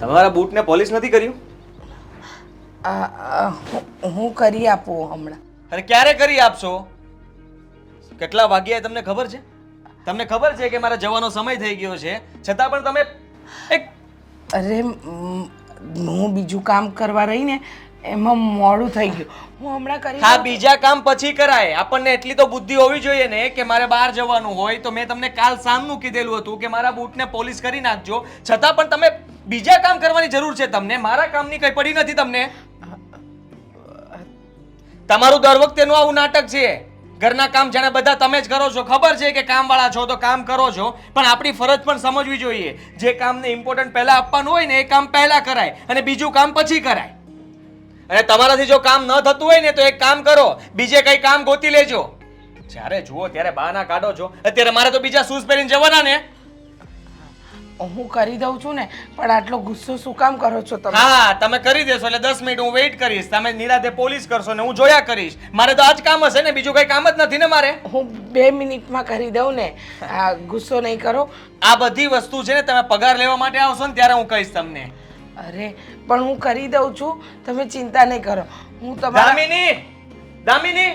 તમારા બૂટને પોલિશ નથી કર્યું? હું કરી આપું હમણાં. અરે ક્યારે કરી આપશો? કેટલા વાગ્યા તમને ખબર છે? તમને ખબર છે કે મારા જવાનો સમય થઈ ગયો છે, છતાં પણ તમે એક અરે હું બીજું કામ કરવા રહીને એમાં મોડું થઈ ગયું. હું હમણાં કરી હા, દઉં. બીજા કામ પછી કરાય. આપણને એટલી તો બુદ્ધિ હોવી જોઈએ ને કે મારે બહાર જવાનું હોય તો મેં તમને કાલ સામનું કીધેલું હતું કે મારા બૂટને પોલિશ કરી નાખજો, છતાં પણ તમે બીજા કામ કરવાની જરૂર છે તમને. મારા કામની કઈ પડી નથી તમને. તમારું દર વખતેનું આવું નાટક છે. ઘરના કામ જાણે બધા તમે જ કરો છો. ખબર છે કે કામવાળા છો તો કામ કરો છો, પણ આપણી ફરજ પણ સમજવી જોઈએ. જે કામને ઇમ્પોર્ટન્ટ પહેલા આપવાનું હોય ને એ કામ પહેલા કરાય અને બીજું કામ પછી કરાય. અને તમારાથી જો કામ ન થતું હોય ને તો એક કામ કરો, બીજે કઈ કામ ગોતી લેજો. જ્યારે જુઓ ત્યારે બહાના કાઢો છો. અત્યારે મારે તો બીજા શૂઝ પહેરીને જવાના ને. હું કરી દઉં છું ને, પણ આટલો ગુસ્સો શું કામ કરો છો તમે? હા, તમે કરી દેશો એટલે 10 મિનિટ હું વેઇટ કરીશ. તમે નિરાતે પોલીસ કરશો ને હું જોયા કરીશ. મારે તો આ જ કામ હશે ને, બીજું કઈ કામ જ નથી ને મારે. હું 2 મિનિટમાં કરી દઉં ને. ગુસ્સો નહીં કરો. આ બધી વસ્તુ છે ને તમે પગાર લેવા માટે આવશો ને ત્યારે હું કહીશ તમને. અરે પણ હું કરી દઉં છું, તમે ચિંતા નહીં કરો. હું તમારા દામિની, દામિની,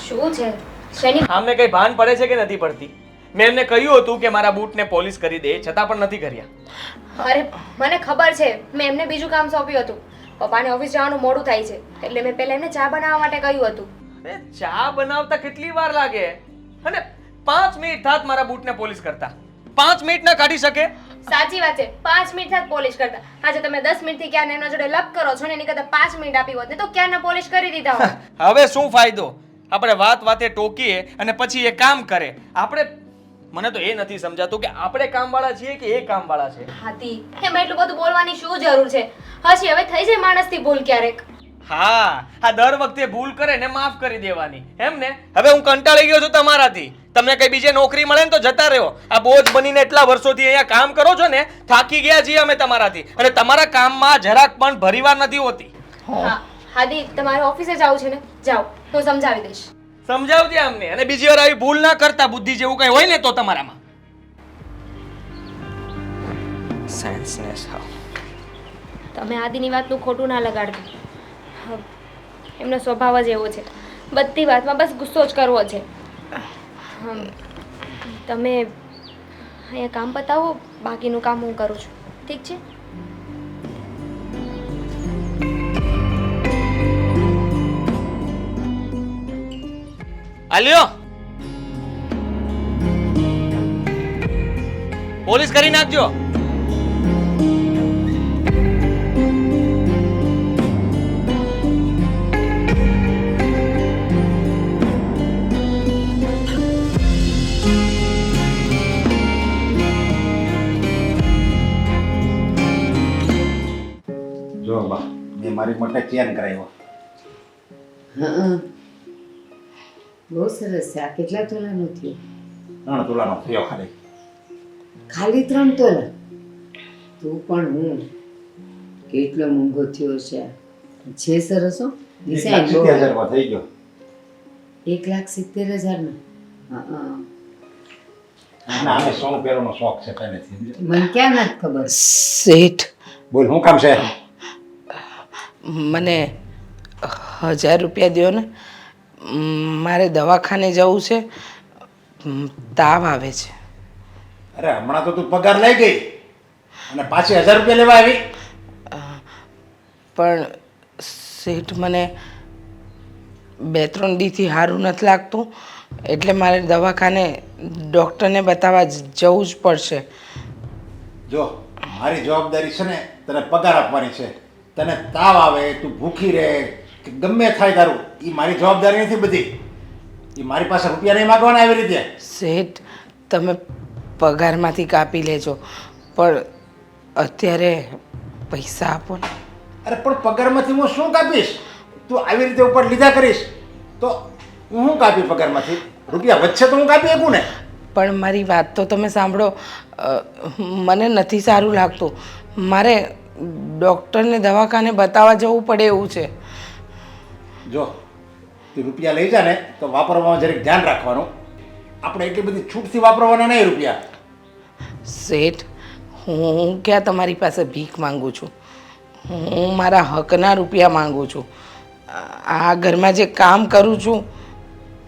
શું છે? શેની? આમને કઈ ભાન પડે છે કે નથી પડતી? મેં એમને કહ્યું હતું કે મારા બૂટને પોલિશ કરી દે, છતાં પણ નથી કર્યા. અરે મને ખબર છે, મેં એમને બીજું કામ સોંપ્યું હતું. પપ્પાને ઓફિસ જવાનું મોડું થાય છે એટલે મેં પહેલા એમને ચા બનાવવા માટે કહ્યું હતું. અરે ચા બનાવતા કેટલી વાર લાગે? અને 5 મિનિટ થાત મારા બૂટને પોલિશ કરતા. 5 મિનિટ ના કાઢી શકે? સાચી વાત છે, 5 મિનિટ થાય પોલિશ કરતા. આજે તમે 10 મિનિટથી ક્યાં એમના જોડે લપ કરો છો ને એની કરતા 5 મિનિટ આપી હોત ને તો ક્યાં પોલિશ કરી દીધા હોત. હવે શું ફાયદો? આપણે વાત વાતે ટોકીએ અને પછી એ કામ કરે. મને તો એ નથી સમજાતું કે આપણે કામવાળા છીએ કે એ કામવાળા છે. હાથી એમાં એટલું બધું બોલવાની શું જરૂર છે? હજી હવે થઈ જાય માણસથી ભૂલ ક્યારેક. હા, આ દર વખતે ભૂલ કરે ને માફ કરી દેવાની, એમ ને? હવે હું કંટાળી ગયો છું તમારાથી. તમને કઈ બીજે નોકરી મળે ને તો જતા રહ્યો. આ બોજ બનીને એટલા વર્ષોથી અહીંયા કામ કરો છો ને, થાકી ગયા છીએ અમે તમારાથી. અને તમારા કામમાં જરાક પણ ભરીવાર નથી હોતી. હા હાદી, તમારે ઓફિસે જવું છે ને? જાઓ, હું સમજાવી દઈશ. સમજાવજે અમને. અને બીજી વાર આવી ભૂલ ના કરતા. બુદ્ધિ જેવું કઈ હોય ને તો તમારામાં. સેન્સનેસ. તમે આદિની વાતનું ખોટું ના લગાડજો. એમનો સ્વભાવ જ એવો છે, બધી વાતમાં બસ ગુસ્સો જ કરવો છે. તમે અહીંયા કામ પતાવો, બાકીનું કામ હું કરું છું, ઠીક છે? આલ્યો, પોલીસ કરી નાખજો. જો બા, મેં મારી માટે ચેન કરાવ્યો. હા, બહુ સરસ છે. આ કેટલા તોલાનું થયું? 3 તોલાનો થયો ખાલી. ખાલી 3 તોલા? તું પણ હું કેટલો મોંઘો થયો છે. છે સરસ હો. ડિઝાઇન બહુ. 1,70,000 માં થઈ ગયો. 1,70,000 નો? હા. ના, આને સોનું પહેરવાનો શોખ છે પહેલેથી. મને ક્યાં નથી ખબર. શેઠ, બોલ, શું કામ છે? મને 1000 રૂપિયા દ્યો ને. મારે દવાખાને જવું છે, તાવ આવે છે. અરે હમણાં તો તું પગાર લઈ ગઈ અને પાછી 1000 રૂપિયા લેવા આવી. પણ શેઠ, મને 2-3 દીથી સારું નથી લાગતું, એટલે મારે દવાખાને ડૉક્ટરને બતાવવા જવું જ પડશે. જો, મારી જવાબદારી છે ને તને પગાર આપવાની છે. તને તાવ આવે, તું ભૂખી રહે કે ગમે થાય તારું, એ મારી જવાબદારી નથી બધી. એ મારી પાસે રૂપિયા નહીં માગવાના આવી રીતે. શેઠ, તમે પગારમાંથી કાપી લેજો, પણ અત્યારે પૈસા આપો ને. અરે પણ પગારમાંથી હું શું કાપીશ? તું આવી રીતે ઉપર લીધા કરીશ તો હું શું કાપી પગારમાંથી? રૂપિયા વચ્ચે તો હું કાપી શકું ને. પણ મારી વાત તો તમે સાંભળો. મને નથી સારું લાગતું. મારે ડૉક્ટરને દવાખાને બતાવવા જવું પડે એવું છે. જો, તું રૂપિયા લઈ જા ને તો વાપરવામાં જરીક ધ્યાન રાખવાનું. આપણે એટલી બધી છૂટથી વાપરવાના નહીં રૂપિયા. શેઠ, હું ક્યાં તમારી પાસે ભીખ માંગુ છું. હું મારા હકના રૂપિયા માંગુ છું. આ ઘરમાં જે કામ કરું છું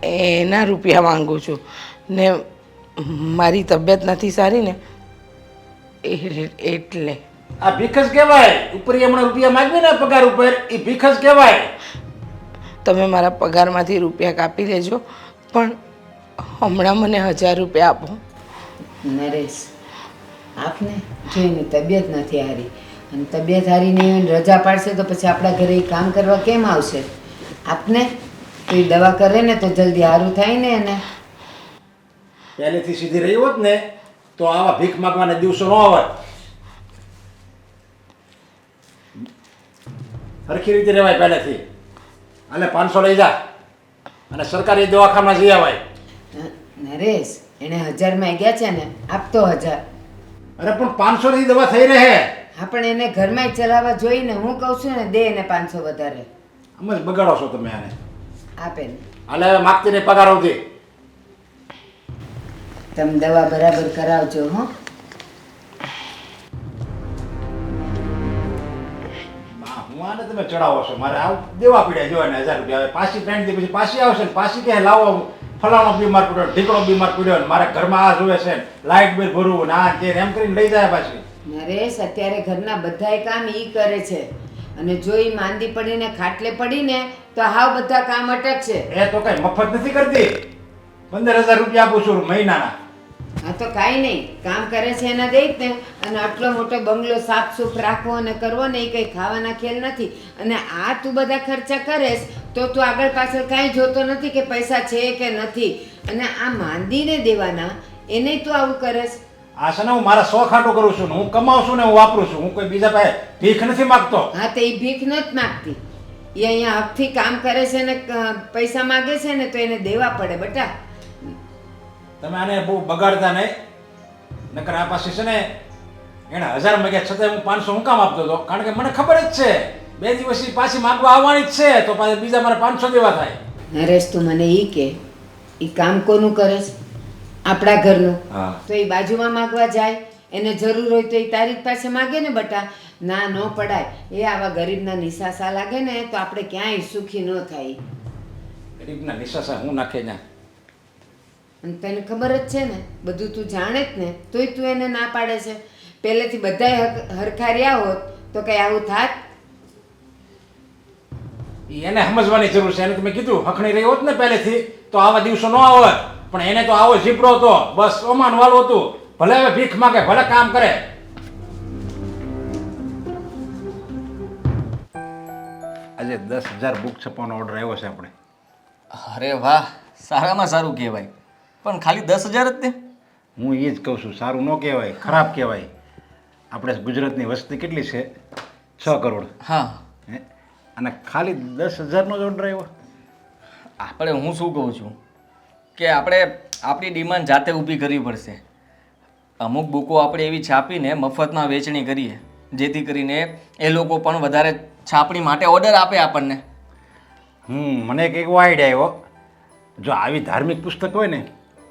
એના રૂપિયા માંગુ છું. ને મારી તબિયત નથી સારી ને એટલે. આ ભીખ જ કહેવાય. ઉપર હમણાં રૂપિયા માંગવી ને પગાર ઉપર, એ ભીખ જ કહેવાય. તમે મારા પગારમાંથી રૂપિયા કાપી લેજો, પણ હમણાં મને 1000 રૂપિયા આપો. નરેશ, આપને જોઈને તબિયત નથી હારી, અને તબિયત હારી નહીં હોય ને રજા પાડશે તો પછી આપણા ઘરે ઈ કામ કરવા કેમ આવશે? આપને તો એ દવા કરે ને તો જલ્દી સારું થાય ને એને. પહેલેથી સીધી રહી હોત ને તો આવા ભીખ માંગવાના દિવસો ન આવત. સરખી રીતે રહેવાય પહેલેથી. અને 500 લઈ જા અને સરકારી દવાખાનામાં જઈ આવાય. નરેશ, એને 1000 માંગ્યા છે ને, આપતો 1000. અરે પણ 500 ની દવા થઈ રહે. હા, પણ એને ઘરમાં જ ચલાવવા જોઈને હું કહું છું ને, દે એને 500 વધારે. આમ જ બગાડો છો તમે આને. આપે ને. હાલે હવે માગતી નહીં પગાર આવતી. તમે દવા બરાબર કરાવજો હો. હું આને તમે ચડાવો છો. મારે આવું દેવા પડ્યા જો એને 1000 રૂપિયા. હવે પાછી ટ્રેન થી પછી પાછી આવશે ને પાછી કે લાવો ફલાણો બીમાર પડ્યો, ઢીકડો બીમાર પડ્યો ને મારે ઘરમાં આ જોવે છે, લાઇટ બિલ ભરવું ને આ તે એમ કરીને લઈ જાય પાછી. નરેશ, અત્યારે ઘરના બધાય કામ ઈ કરે છે, અને જો ઈ માંદી પડીને ખાટલે પડીને તો હાવ બધા કામ અટકશે. એ તો કઈ મફત નથી કરતી. 15000 રૂપિયા આપું છું મહિનાના. હા તો કાંઈ નહીં, કામ કરે છે એના દઈ જ ને. અને આટલો મોટો બંગલો સાફ સૂફ રાખવો અને કરવો ને એ કંઈ ખાવાના ખેલ નથી. અને આ તું બધા ખર્ચા કરેશ તો તું આગળ પાછળ કાંઈ જોતો નથી કે પૈસા છે કે નથી. અને આ માંદીને દેવાના એને તું આવું કરેશ. આ છે ને હું મારા શોખ હાટો કરું છું ને હું કમાઉં છું ને હું વાપરું છું. હું કોઈ બીજા પાસે ભીખ નથી માગતો. હા તો એ ભીખ નથી માગતી, એ અહીંયા હકથી કામ કરે છે ને પૈસા માગે છે ને તો એને દેવા પડે બેટા. તમે આને બહુ બગાડતા નહીં. નકર આ પાસે છે ને એને 1000 માંગ્યા છતાં હું 500 હું કામ આપતો હતો? કારણ કે મને ખબર જ છે 2 દિવસ પાછી માંગવા આવવાની જ છે, તો પાછા બીજા મારે 500 દેવા થાય. નરેશ, તું મને ઈ કે ઈ કામ કોનું કરે છે? આપણા ઘરનું. હા. તો એ બાજુમાં માગવા જાય, એને જરૂર હોય તો એ તારી જ પાસે માગે ને બટા. ના, ન પડાય. એ આવા ગરીબના નિશાસા લાગે ને તો આપણે ક્યાંય સુખી ન થાય. ગરીબના નિશાસા હું નાખે ના. અને તને ખબર જ છે ને, બધું તું જાણે જ ને, તોય તું એને ના પાડે છે. પહેલેથી બધાય હરખા રહ્યા હોત તો કઈ આવું થાત? એને સમજવાની જરૂર છે. એને તમે કીધું હખણી રહી હોત ને પહેલેથી તો આવા દિવસો ન આવત. પણ એને તો આવો ઝીપડો હતો, બસ ઓમાન વાળું હતું. ભલે હવે ભીખ માગે, ભલે કામ કરે. આજે 10000 બુક છપાવવાનો ઓર્ડર આવ્યો છે આપણે. અરે વાહ, સારામાં સારું કહેવાય. પણ ખાલી 10000 જ તે? હું એ જ કહું છું, સારું ન કહેવાય, ખરાબ કહેવાય. આપણે ગુજરાતની વસ્તી કેટલી છે? 6 કરોડ. હા. હે? અને ખાલી 10000 નો જ ઓર્ડર આવ્યો. આપણે હું શું કહું છું કે આપણે આપણી ડિમાન્ડ જાતે ઊભી કરવી પડશે. અમુક બુકો આપણે એવી છાપીને મફતમાં વેચણી કરીએ, જેથી કરીને એ લોકો પણ વધારે છાપણી માટે ઓર્ડર આપે આપણને. મને એક એવો આઈડિયા આવ્યો. જો આવી ધાર્મિક પુસ્તક હોય ને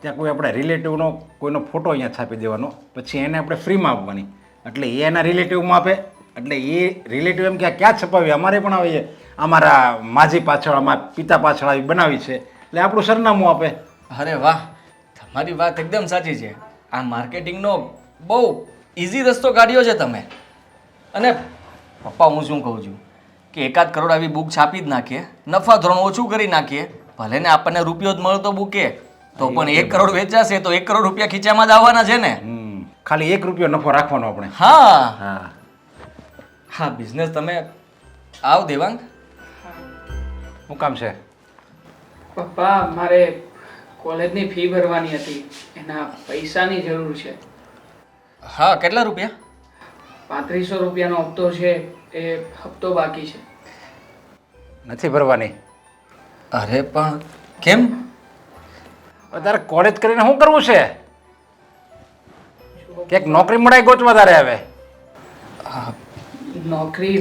ત્યાં કોઈ આપણા રિલેટિવનો કોઈનો ફોટો અહીંયા છાપી દેવાનો, પછી એને આપણે ફ્રીમાં આપવાની. એટલે એ એના રિલેટિવમાં આપે. એટલે એ રિલેટિવ એમ કે ક્યાં છપાવી, અમારે પણ આવી છે, અમારા માજી પાછળ, અમારા પિતા પાછળ આવી બનાવી છે, એટલે આપણું સરનામું આપે. અરે વાહ, તમારી વાત એકદમ સાચી છે. આ માર્કેટિંગનો બહુ ઇઝી રસ્તો કાઢ્યો છે તમે. અને પપ્પા, હું શું કહું છું કે 1 કરોડ આવી બુક છાપી જ નાખીએ, નફા ધોરણ ઓછું કરી નાખીએ. ભલે ને આપણને રૂપિયો જ મળતો બુકે, તો પણ 1 કરોડ વેચાશે તો 1 કરોડ રૂપિયા ખીચામાં જ આવવાના છે ને. ખાલી 1 રૂપિયો નફો રાખવાનો આપણે. હા હા હા, બિઝનેસ તમે આવ દેવાંગ. શું કામ છે? પપ્પા, મારે કોલેજની ફી ભરવાની હતી, એના પૈસાની જરૂર છે. હા, કેટલા રૂપિયા? 3500 રૂપિયાનો હપ્તો છે, એ હપ્તો બાકી છે. નથી ભરવાની? અરે પણ કેમ? તારે કોલેજ કરીને શું કરવું છે? ક્યાંક નોકરી મળાય ગોતવા તારે હવે? નોકરી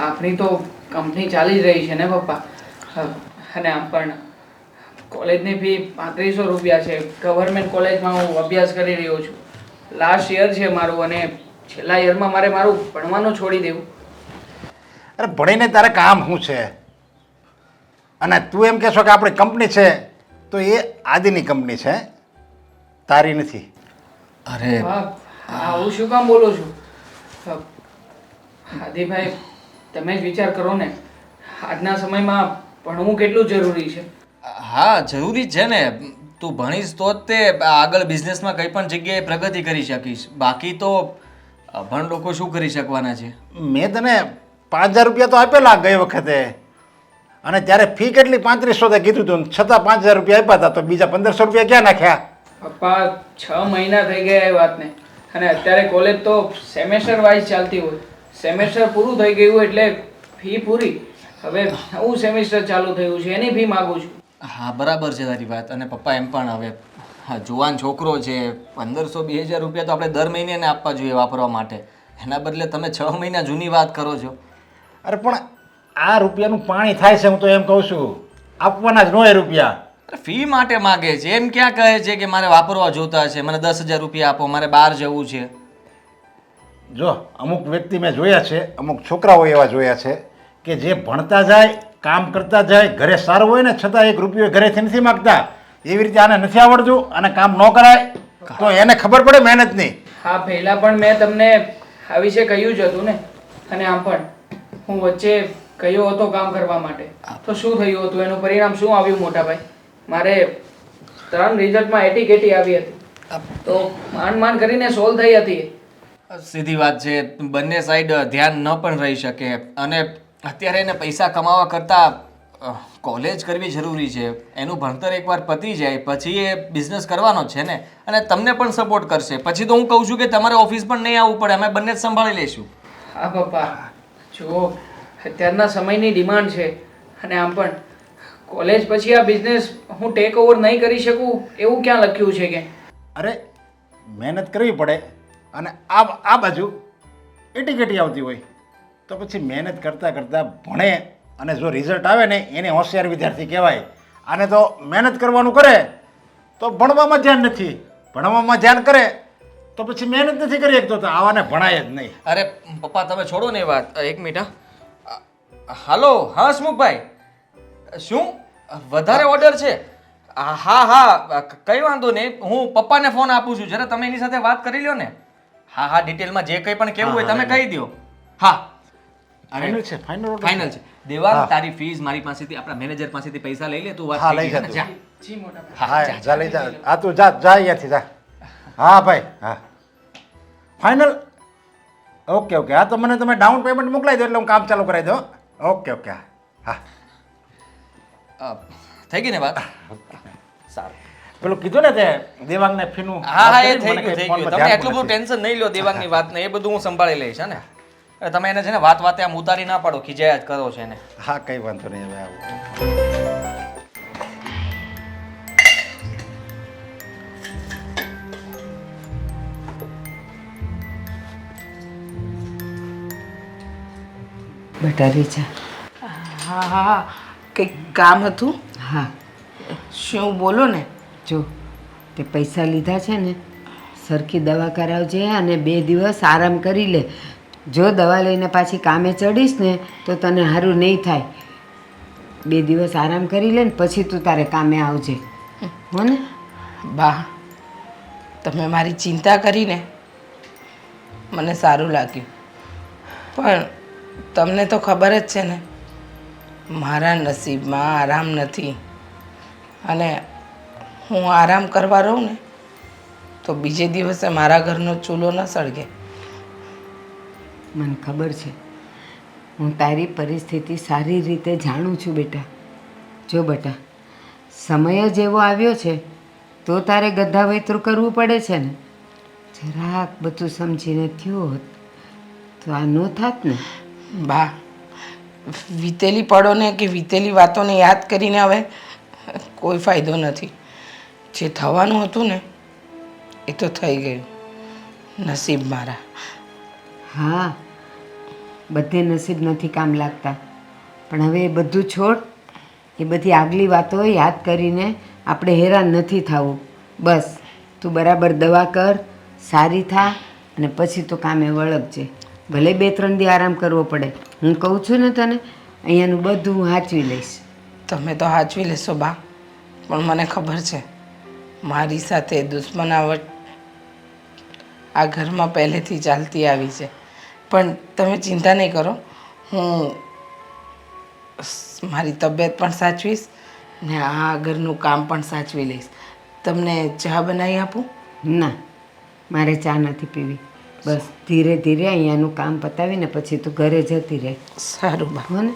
આપણી તો કંપની ચાલી જ રહી છે ને પપ્પા. અને આમ પણ કોલેજની ફી 3500 રૂપિયા છે. ગવર્મેન્ટ કોલેજમાં હું અભ્યાસ કરી રહ્યો છું. લાસ્ટ યર છે મારું અને છેલ્લા યરમાં મારે મારું ભણવાનું છોડી દેવું. અરે ભણીને તારે કામ શું છે? અને તું એમ કહેશો કે આપણી કંપની છે તો એ આદિની કંપની છે, તારી નથી. અરે આવું શું કામ બોલો છો? આદિભાઈ, તમે જ વિચાર કરો ને, આજના સમયમાં ભણવું કેટલું જરૂરી છે. હા, જરૂરી જ છે ને. તું ભણીશ તો જ તે આગળ બિઝનેસમાં કંઈ પણ જગ્યાએ પ્રગતિ કરી શકીશ. બાકી તો અભણ લોકો શું કરી શકવાના છે? મેં તને 5000 રૂપિયા તો આપેલા ગઈ વખતે, અને ત્યારે ફી કેટલી 3500 કીધું હતું, છતાં 5000 રૂપિયા આપ્યા હતા, તો બીજા 1500 રૂપિયા ક્યાં નાખ્યા? પપ્પા, 6 મહિના થઈ ગયા એ વાતને, અને અત્યારે કોલેજ તો સેમેસ્ટર વાઇઝ ચાલતી હોય. સેમેસ્ટર પૂરું થઈ ગયું એટલે ફી પૂરી. હવે નવું સેમેસ્ટર ચાલુ થયું છે, એની ફી માગું છું. હા, બરાબર છે તારી વાત. અને પપ્પા એમ પણ હવે જુવાન છોકરો છે, 1500-2000 રૂપિયા તો આપણે દર મહિને એને આપવા જોઈએ વાપરવા માટે. એના બદલે તમે 6 મહિના જૂની વાત કરો છો. અરે પણ આ રૂપિયાનું પાણી થાય છે, હું તો એમ કહું છું. આપવાના જ ન હોય રૂપિયા. ફી માટે માગે છે, એમ ક્યાં કહે છે કે મારે વાપરવા જોતા છે, મને 10,000 રૂપિયા આપો, મારે બહાર જવું છે. જો અમુક વ્યક્તિ મેં જોયા છે, અમુક છોકરાઓ એવા જોયા છે કે જે ભણતા જાય, કામ કરતા જાય, ઘરે સારું હોય ને છતાં 1 રૂપિયો ઘરેથી નથી માગતા. એવી રીતે આને નથી આવડતું અને કામ ન કરાય તો એને ખબર પડે મહેનતની. હા, પહેલાં પણ મેં તમને આ વિશે કહ્યું જ હતું ને. અને આમ પણ હું વચ્ચે ગયો હતો કામ કરવા માટે, તો શું થયું હતું, એનું પરિણામ શું આવ્યું મોટાભાઈ? મારે 3 રિઝલ્ટમાં 80 આવી હતી, તો માંડ કરીને સોલ્વ થઈ હતી. સીધી વાત છે, બંને સાઈડ ધ્યાન ન પણ રહી શકે. અને અત્યારે એને પૈસા કમાવા કરતાં કોલેજ કરવી જરૂરી છે. એનું ભણતર એકવાર પતી જાય પછી એ બિઝનેસ કરવાનો જ છે ને, અને તમને પણ સપોર્ટ કરશે. પછી તો હું કહું છું કે તમારે ઓફિસ પણ નહીં આવવું પડે, અમે બંને જ સંભાળી લઈશું. હા પપ્પા, જો અત્યારના સમયની ડિમાન્ડ છે, અને આમ પણ કોલેજ પછી આ બિઝનેસ હું ટેક ઓવર નહીં કરી શકું એવું ક્યાં લખ્યું છે કે? અરે મહેનત કરવી પડે, અને આ બાજુ એટીકેટી આવતી હોય તો પછી મહેનત કરતાં કરતાં ભણે, અને જો રિઝલ્ટ આવે ને એને હોશિયાર વિદ્યાર્થી કહેવાય. આને તો મહેનત કરવાનું કરે તો ભણવામાં ધ્યાન નથી, ભણવામાં ધ્યાન કરે તો પછી મહેનત નથી કરી શકતો, તો આવાને ભણાય જ નહીં. અરે પપ્પા, તમે છોડો ને એ વાત. 1 મિનિટ. હાલો, હા હસમુખભાઈ, શું વધારે ઓર્ડર છે? હા હા, કંઈ વાંધો નહીં, હું પપ્પાને ફોન આપું છું, જરા તમે એની સાથે વાત કરી લો ને. હા હા, ડિટેલમાં જે કંઈ પણ કહેવું હોય તમે કહી દો. હા, ફાઇનલ છે, ફાઇનલ છે. દેવાંગ, તારી ફીસ મારી પાસેથી, આપણા મેનેજર પાસેથી પૈસા લઈ લે. તું વાત હા, થઈ લઈ ગઈ જા ને? તું. જા. જી મોટાભાઈ. હા, જા લઈ જા. આ તું જા અહીંયાથી જા. હા ભાઈ, હા ફાઇનલ. Okay okay. હા, તો મને તમે ડાઉન પેમેન્ટ મોકલાવી દો એટલે હું કામ ચાલુ કરાવી દઉં. Okay okay. હા થઈ ગઈ ને વાત? સારું. પેલું કીધું ને તે દેવાંગને ફીનું. હા હા, એ થઈ ગયું થઈ ગયું. તમે એટલું બધું ટેન્શન નહીં લો દેવાંગની વાતને, એ બધું હું સંભાળી લઈશ. ને તમે એને છે ને વાત વાતે આમ ઉતારી ના પાડો, ખીજાયા જ કરો છે એને. હા, કઈ વાંધો નહીં. હવે આવું બેટા રીચા. હા હા, કંઈક કામ હતું. હા, શું બોલો ને. જો તે પૈસા લીધા છે ને, સરખી દવા કરાવજે અને 2 દિવસ આરામ કરી લે. જો દવા લઈને પાછી કામે ચડીશ ને તો તને સારું નહીં થાય. 2 દિવસ આરામ કરી લે ને પછી તું તારે કામે આવજે, હો ને? બા, તમે મારી ચિંતા કરીને મને સારું લાગ્યું, પણ તમને તો ખબર જ છે ને મારા નસીબમાં આરામ નથી. અને હું આરામ કરવા રહું ને તો બીજે દિવસે મારા ઘરનો ચૂલો ન સળગે. મને ખબર છે, હું તારી પરિસ્થિતિ સારી રીતે જાણું છું બેટા. જો બેટા, સમય જ એવો આવ્યો છે તો તારે ગધા વૈતરું કરવું પડે છે ને. જરાક બધું સમજીને થયો હોત તો આ ન થાત ને. બા, વીતેલી પળોને કે વીતેલી વાતોને યાદ કરીને હવે કોઈ ફાયદો નથી. જે થવાનું હતું ને એ તો થઈ ગયું. નસીબ મારા. હા, બધે નસીબ નથી કામ લાગતા, પણ હવે એ બધું છોડ. એ બધી આગલી વાતો યાદ કરીને આપણે હેરાન નથી થવું. બસ તું બરાબર દવા કર, સારી થા અને પછી તો કામે વળગજે. ભલે 2-3 દી આરામ કરવો પડે. હું કહું છું ને તને, અહીંયાનું બધું હું સાચવી લઈશ. તમે તો સાચવી લેશો બા, પણ મને ખબર છે મારી સાથે દુશ્મનાવટ આ ઘરમાં પહેલેથી ચાલતી આવી છે. પણ તમે ચિંતા નહીં કરો, હું મારી તબિયત પણ સાચવીશ ને આ ઘરનું કામ પણ સાચવી લઈશ. તમને ચા બનાવી આપું? ના, મારે ચા નથી પીવી. બસ ધીરે ધીરે અહીંયાનું કામ પતાવીને પછી તું ઘરે જતી રહે. સારું બા. હો ને?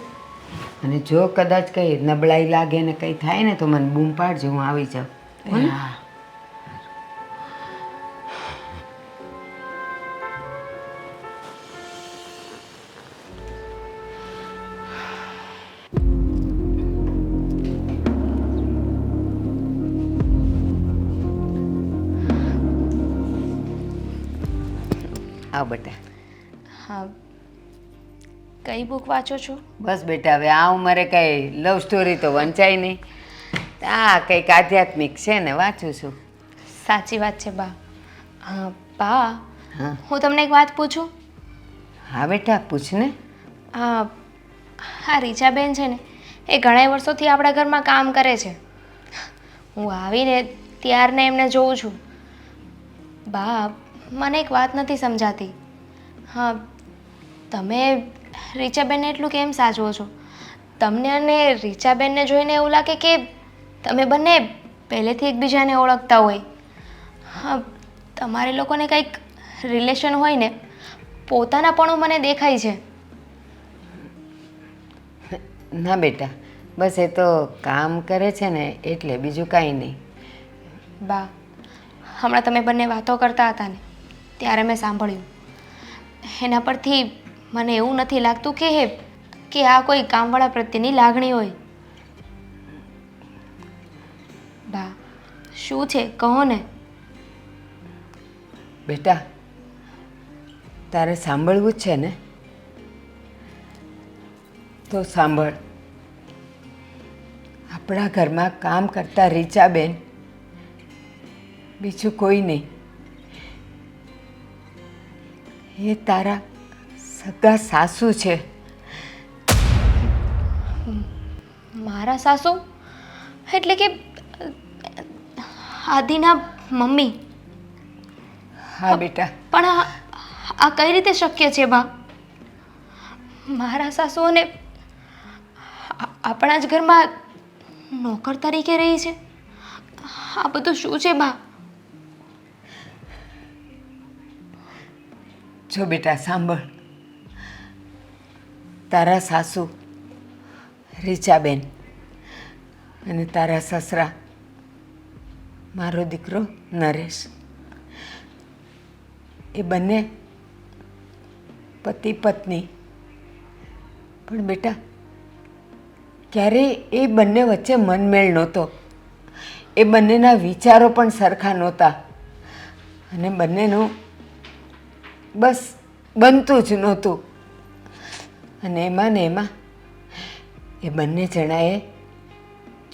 અને જો કદાચ કંઈ નબળાઈ લાગે ને કંઈ થાય ને તો મને બૂમ પાડજો, હું આવી જાઉં. હો ને? હા. આવ બેટા. હા, કઈ બુક વાંચો છો? બસ બેટા, હવે આ ઉંમરે કંઈ લવ સ્ટોરી તો વંચાય નહીં. આ કંઈક આધ્યાત્મિક છે ને વાંચું છું. સાચી વાત છે બા. બા, હા હું તમને એક વાત પૂછું? હા બેટા, પૂછ ને. હા, રીચાબેન છે ને એ ઘણા વર્ષોથી આપણા ઘરમાં કામ કરે છે. હું આવીને ત્યારને એમને જોઉં છું. બા, મને એક વાત નથી સમજાતી. હા, તમે રીચાબેનને એટલું કેમ સાચવો છો? તમને અને રીચાબેનને જોઈને એવું લાગે કે તમે બંને પહેલેથી એકબીજાને ઓળખતા હોય. હા, તમારે લોકોને કંઈક રિલેશન હોય ને, પોતાનાપણું મને દેખાય છે. ના બેટા, બસ એ તો કામ કરે છે ને એટલે, બીજું કાંઈ નહીં. બા, હમણાં તમે બંને વાતો કરતા હતા ને ત્યારે મેં સાંભળ્યું. એના પરથી મને એવું નથી લાગતું કે આ કોઈ કામવાળા પ્રત્યેની લાગણી હોય. બા, શું છે કહો ને. બેટા, તારે સાંભળવું જ છે ને તો સાંભળ. આપણા ઘરમાં કામ કરતા રીચાબેન બીજું કોઈ નહીં, એ તારા સગા સાસુ છે. મારા સાસુ એટલે કે આદિના મમ્મી? હા બેટા. પણ આ કઈ રીતે શક્ય છે બા? મારા સાસુ અને આપણા જ ઘરમાં નોકર તરીકે રહી છે. આ બધું શું છે બા? જો બેટા સાંભળ, તારા સાસુ રીચાબેન અને તારા સસરા મારો દીકરો નરેશ, એ બંને પતિ પત્ની. પણ બેટા, ક્યારેય એ બંને વચ્ચે મનમેળ નહોતો. એ બંનેના વિચારો પણ સરખા નહોતા અને બંનેનું બસ બનતું જ નહોતું. અને એમાં ને એમાં એ બંને જણાએ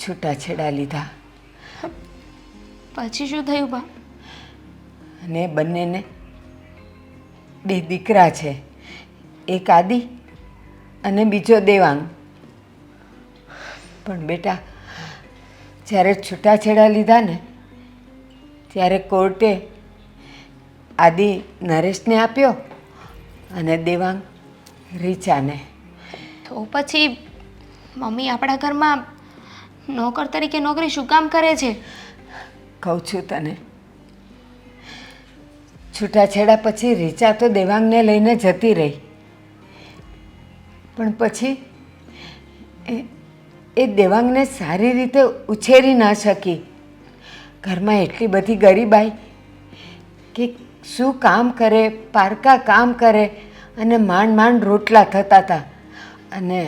છૂટાછેડા લીધા. પછી શું થયું બા? અને બંનેને 2 દીકરા છે, એક આદિ અને બીજો દેવાંગ. પણ બેટા, જ્યારે છૂટાછેડા લીધા ને ત્યારે કોર્ટે આદિ નરેશને આપ્યો અને દેવાંગ રીચાને. તો પછી મમ્મી આપણા ઘરમાં નોકર તરીકે નોકરી શું કામ કરે છે? કહું છું તને, છૂટાછેડા પછી રીચા તો દેવાંગને લઈને જતી રહી. પણ પછી એ દેવાંગને સારી રીતે ઉછેરી ના શકી. ઘરમાં એટલી બધી ગરીબાઈ કે શું કામ કરે, પારકા કામ કરે અને માંડ માંડ રોટલા થતા હતા. અને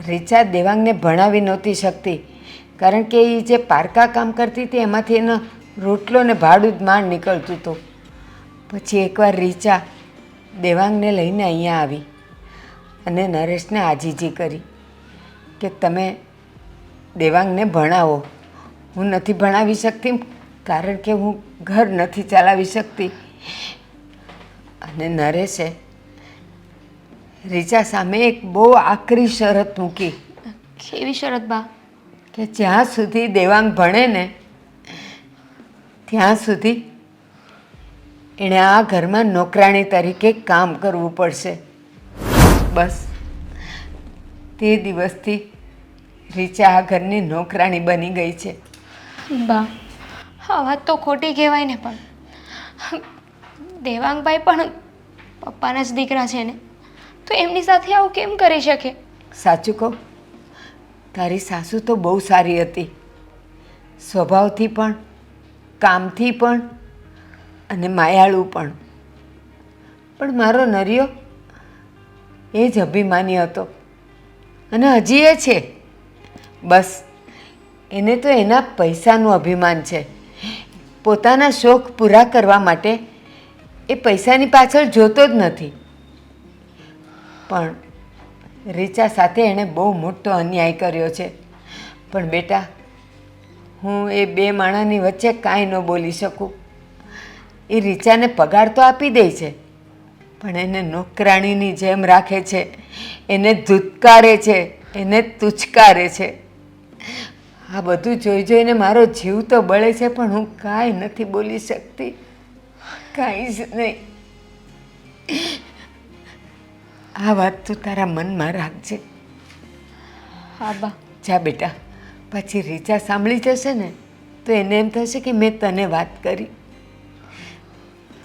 રીચા દેવાંગને ભણાવી નહોતી શકતી, કારણ કે એ જે પારકા કામ કરતી હતી એમાંથી એનો રોટલો ને ભાડું જ માંડ નીકળતું હતું. પછી એકવાર રીચા દેવાંગને લઈને અહીંયા આવી અને નરેશને આજીજી કરી કે તમે દેવાંગને ભણાવો. હું નથી ભણાવી શકતી કારણ કે હું ઘર નથી ચલાવી શકતી. અને નરેશે રીચા સામે એક બહુ આકરી શરત મૂકી કેવી શરત બા? કે જ્યાં સુધી દેવાંગ ભણે ને ત્યાં સુધી એણે આ ઘરમાં નોકરાણી તરીકે કામ કરવું પડશે. બસ તે દિવસથી રીચા આ ઘરની નોકરાણી બની ગઈ છે. બા આ વાત તો ખોટી કહેવાય ને, પણ દેવાંગભાઈ પણ પપ્પાના જ દીકરા છે ને, તો એમની સાથે આવું કેમ કરી શકે? સાચું કહું, તારી સાસુ તો બહુ સારી હતી, સ્વભાવથી પણ, કામથી પણ અને માયાળુ પણ. પણ મારો નરિયો એ જ અભિમાની હતો અને હજી એ છે. બસ એને તો એના પૈસાનું અભિમાન છે. પોતાના શોખ પૂરા કરવા માટે એ પૈસાની પાછળ જોતો જ નથી. પણ રીચા સાથે એણે બહુ મોટો અન્યાય કર્યો છે. પણ બેટા, હું એ બે માણાની વચ્ચે કાંઈ ન બોલી શકું. એ રીચાને પગાર તો આપી દે છે, પણ એને નોકરાણીની જેમ રાખે છે, એને ધૂતકારે છે, એને તુચકારે છે. આ બધું જોઈ જોઈને મારો જીવ તો બળે છે, પણ હું કાંઈ નથી બોલી શકતી, કાંઈ જ નહીં. આ વાત તું તારા મનમાં રાખજે. હા બા. જા બેટા, પછી રીચા સાંભળી જશે ને તો એને એમ થશે કે મેં તને વાત કરી.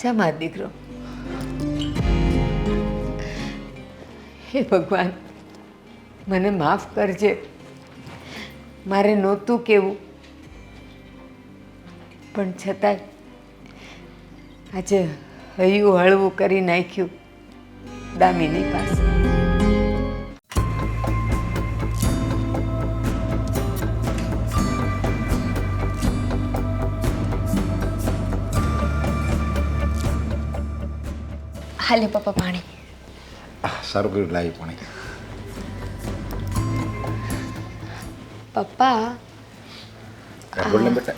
જા મારો દીકરો. હે ભગવાન, મને માફ કરજે, મારે નહોતું કહેવું, પણ છતાંય આજે હૈયું હળવું કરી નાખ્યું દામિની પાસે. હાલે પપ્પા પાણી. સારું કર્યું લાવી પાણી. પપ્પા, બોલ ને બેટા.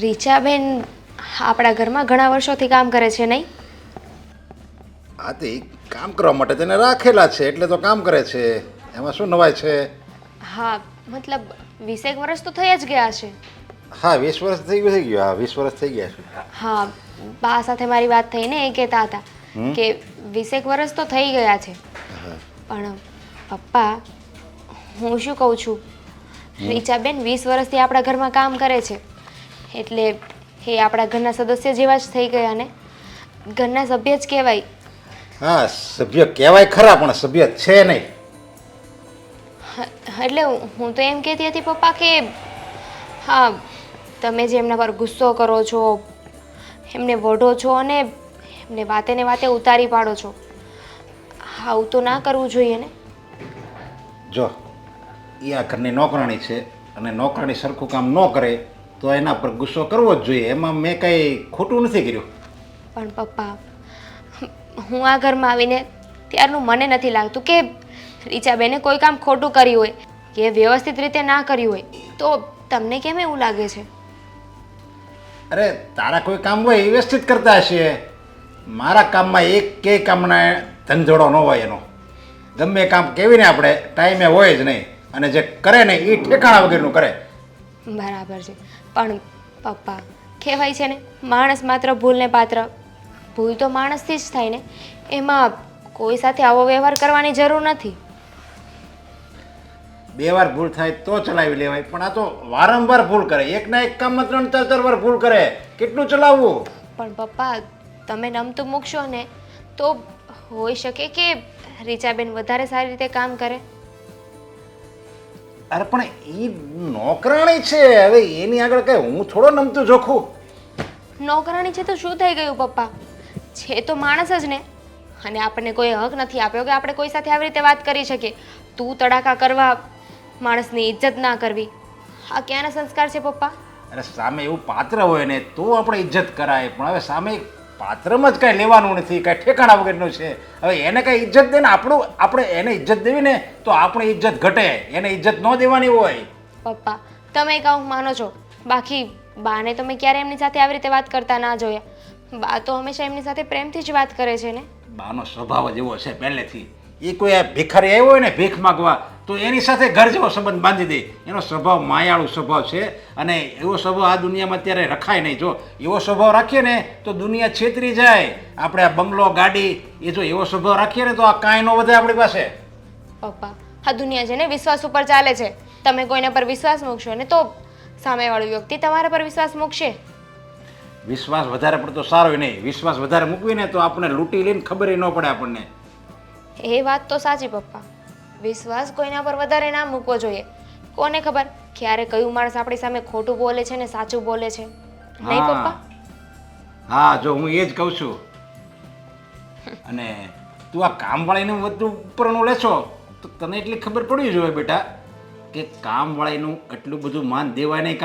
રીચાબેન આપણા ઘરમાં ઘણા વર્ષોથી કામ કરે છે નહીં? હા, તે કામ કરવા માટે તેને રાખેલા છે એટલે તો કામ કરે છે. એમાં શું નવાય છે? હા, મતલબ 20 વર્ષ તો થઈ જ ગયા છે. હા, 20 વર્ષ થઈ ગયું. હા, 20 વર્ષ થઈ ગયા છે. હા, બા સાથે મારી વાત થઈ ને, એ કહેતા હતા કે 20 વર્ષ તો થઈ ગયા છે. પણ પપ્પા, હું શું કહું છું, રીચાબેન 20 વર્ષથી આપણા ઘરમાં કામ કરે છે, એટલે એ આપણા ઘરના સદસ્ય જેવા જ થઈ ગયા ને, ઘરના સભ્ય જ કહેવાય. હા, સભ્ય કહેવાય ખરા, પણ સભ્ય છે નહીં. એટલે હું તો એમ કહેતી હતી પપ્પા કે હા, તમે જે એમના પર ગુસ્સો કરો છો, એમને વઢો છો અને એમને વાતે ને વાતે ઉતારી પાડો છો, આવું તો ના કરવું જોઈએ ને. જો, એ આ ઘરની નોકરાણી છે અને નોકરાણી સરખું કામ ન કરે તો એના પર ગુસ્સો કરવો જ જોઈએ. એમાં મેં કંઈ ખોટું નથી કર્યું. પણ પપ્પા, હું આ ઘરમાં આવીને ત્યારનું મને નથી લાગતું કે રીચાબેને કોઈ કામ ખોટું કર્યું હોય કે વ્યવસ્થિત રીતે ના કર્યું હોય. તો તમને કેમ એવું લાગે છે? અરે, તારા કોઈ કામ હોય એ વ્યવસ્થિત કરતા હશે. મારા કામમાં એક કે કામના ધંધોડો ન હોય એનો. ગમે કામ કેવીને આપણે ટાઈમે હોય જ નહીં, અને જે કરે ને એ ઠેકાણા વગરનું કરે. બરાબર છે, પણ પપ્પા કહેવાય છે ને, માણસ માત્ર ભૂલને પાત્ર. ભૂલ તો માણસથી જ થાય ને, એમાં કોઈ સાથે આવો વ્યવહાર કરવાની જરૂર નથી. 2 વાર ભૂલ થાય તો ચલાવી લેવાય, પણ આ તો વારંવાર ભૂલ કરે. એકના એક કામમાં 3-4 વાર ભૂલ કરે. કેટલું ચલાવવું? પણ પપ્પા, તમે નમતું મૂકશો ને તો હોઈ શકે કે રીચાબેન વધારે સારી રીતે કામ કરે. અરે પણ એ નોકરાણી છે, હવે એની આગળ કઈ હું થોડો નમતું જોખું. નોકરાણી છે તો શું થઈ ગયું પપ્પા? છે તો માણસ જ ને, અને આપણને કોઈ હક નથી આપ્યો કે આપણે કોઈ સાથે આવી રીતે વાત કરી શકીએ. તું તડાકા કરવા, માણસની ઇજ્જત ના કરવી, આ ક્યાંના સંસ્કાર છે પપ્પા? અરે, સામે એવું પાત્ર હોય ને તો આપણે ઇજ્જત કરાય, પણ હવે સામે પાત્રમાં જ કાંઈ લેવાનું નથી, કાંઈ ઠેકાણા વગરનું છે. હવે એને કાંઈ ઇજ્જત દે ને આપણે એને ઇજ્જત દેવી ને તો આપણી ઇજ્જત ઘટે. એને ઇજ્જત ન દેવાની હોય. પપ્પા, તમે કહું માનો છો, બાકી બાને તો મેં ક્યારે એમની સાથે આવી રીતે વાત કરતા ના જોયા. બા તો હંમેશા એમની સાથે પ્રેમથી જ વાત કરે છે ને. બાનો સ્વભાવ જ એવો છે પહેલેથી. એ કોઈ આ ભિખારી આવ્યો હોય ને ભીખ માગવા તો એની સાથે ઘર જેવો સંબંધ બાંધી દે. એનો સ્વભાવ માયાળુ સ્વભાવ છે અને એવો સ્વભાવ આ દુનિયામાં અત્યારે રખાય નહીં. જો એવો સ્વભાવ રાખીએ ને તો દુનિયા છેતરી જાય. આપણે આ બંગલો ગાડી એ જો એવો સ્વભાવ રાખીએ ને તો આ કાંઈ ન વધે આપણી પાસે. પપ્પા, આ દુનિયા છે ને વિશ્વાસ ઉપર ચાલે છે. તમે કોઈના પર વિશ્વાસ મૂકશો ને તો સામેવાળો વ્યક્તિ તમારા પર વિશ્વાસ મૂકશે. વિશ્વાસ વધારે પડતો સારો નહીં. વિશ્વાસ વધારે મૂકવી ને તો આપણે લૂંટી લઈને ખબર ન પડે આપણને. એ વાત તો સાચી પપ્પા. વિશ્વાસ કોઈના પર વધારે ના મૂકવો જોઈએ. કોને ખબર ક્યારે કયું માણસ આપણી સામે ખોટું બોલે છે ને સાચું બોલે છે. નહીં પપ્પા? હા, જો હું એ જ કહું છું. અને તું આ કામવાળીનું બધું ઉપરનું લેશો તો તને એટલી ખબર પડવી જોઈએ બેટા કે કામવાળીનું એટલું બધું માન દેવાય નહીં.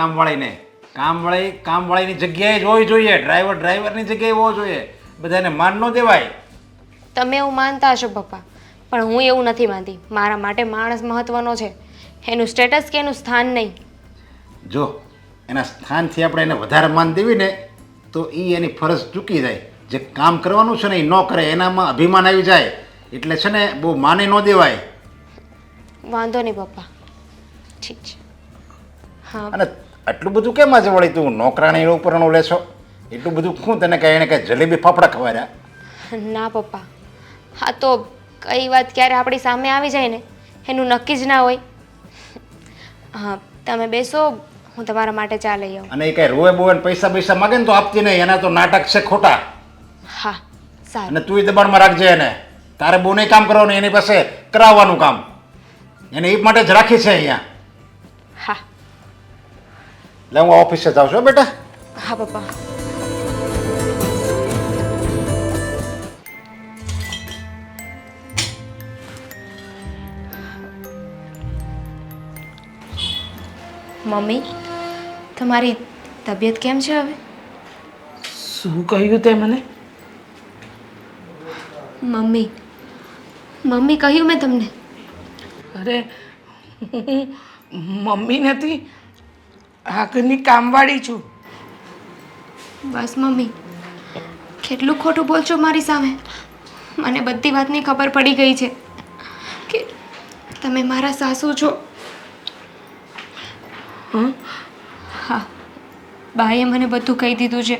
કામવાળીની જગ્યાએ જ હોવી જોઈએ. ડ્રાઈવરની જગ્યાએ હોવો જોઈએ. બધાને માન ન દેવાય. તમે એવું માનતા હશો પપ્પા, પણ હું એવું નથી માનતી. મારા માટે માણસ મહત્વનો છે, એનું સ્ટેટસ કે એનું સ્થાન નહીં. જો એના સ્થાનથી આપણે એને વધારે માન દેવી ને તો એ એની ફરજ ચૂકી જાય. જે કામ કરવાનું છે ને એ ન કરે એનામાં અભિમાન આવી જાય. એટલે છે ને બહુ માને ન દેવાય. વાંધો નહીં પપ્પા, ઠીક છે. હા, અને આટલું બધું કેમ આજે વળી તું નોકરાણી ઉપરનું લેશો? એટલું બધું શું તને કાંઈ એને કાંઈ જલેબી ફાફડા ખવાર્યા? ના પપ્પા, હા તો કઈ વાત ક્યારે આપણી સામે આવી જાય ને એનું નક્કી જ ના હોય. હા, તમે બેસો, હું તમારા માટે ચા લઈ આવું. અને એ કાંઈ રોવે બોવે પૈસા માગે ને તો આપતી નહીં. એના તો નાટક છે ખોટા. હા, સારું. અને તું દબાણમાં રાખજે એને. તારે બહુ નહીં કામ કરવાનું, એની પાસે કરાવવાનું કામ. એને એ માટે જ રાખી છે અહીંયા. હા. એટલે હું ઓફિસે જાઉં છું બેટા. હા પપ્પા. મમ્મી, તમારી તબિયત કેમ છે હવે? શું કહ્યું તે મને? મમ્મી કહ્યું મેં તમને. અરે હું મમ્મી નથી, આ ઘરની કામવાળી છું. બસ મમ્મી, કેટલું ખોટું બોલશો મારી સામે. મને બધી વાતની ખબર પડી ગઈ છે કે તમે મારા સાસુ છો. હા, બાએ મને બધું કહી દીધું છે.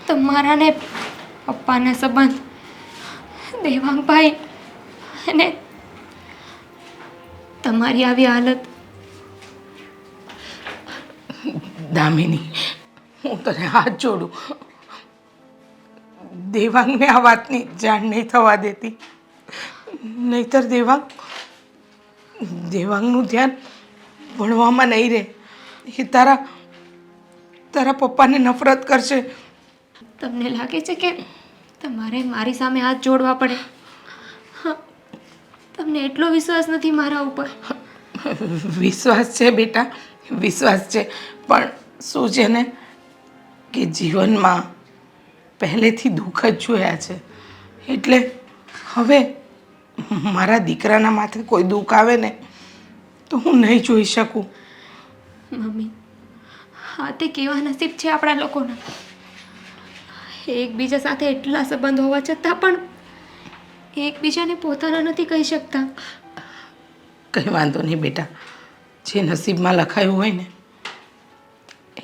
તમારા ને પપ્પાના સંબંધ, દેવાંગભાઈ અને તમારી આવી હાલત. દામિની, હું તને હાથ જોડું. દેવાંગને આ વાતની જાણ નહીં થવા દેતી. નહીતર દેવાંગનું ધ્યાન ભણવામાં નહીં રહે. એ તારા પપ્પાને નફરત કરશે. તમને લાગે છે કે તમારે મારી સામે હાથ જોડવા પડે? હા, તમને એટલો વિશ્વાસ નથી મારા ઉપર? વિશ્વાસ છે બેટા, વિશ્વાસ છે. પણ શું છે ને કે જીવનમાં પહેલેથી દુઃખ જ જોયા છે. એટલે હવે મારા દીકરાના માથે કોઈ દુઃખ આવે ને તો હું નહીં જોઈ શકું. મમ્મી, હા તે કેવા નસીબ છે આપણા લોકોના. એકબીજા સાથે એટલા સંબંધ હોવા છતાં પણ એકબીજાને પોતાના નથી કહી શકતા. કંઈ વાંધો નહીં બેટા, જે નસીબમાં લખાયું હોય ને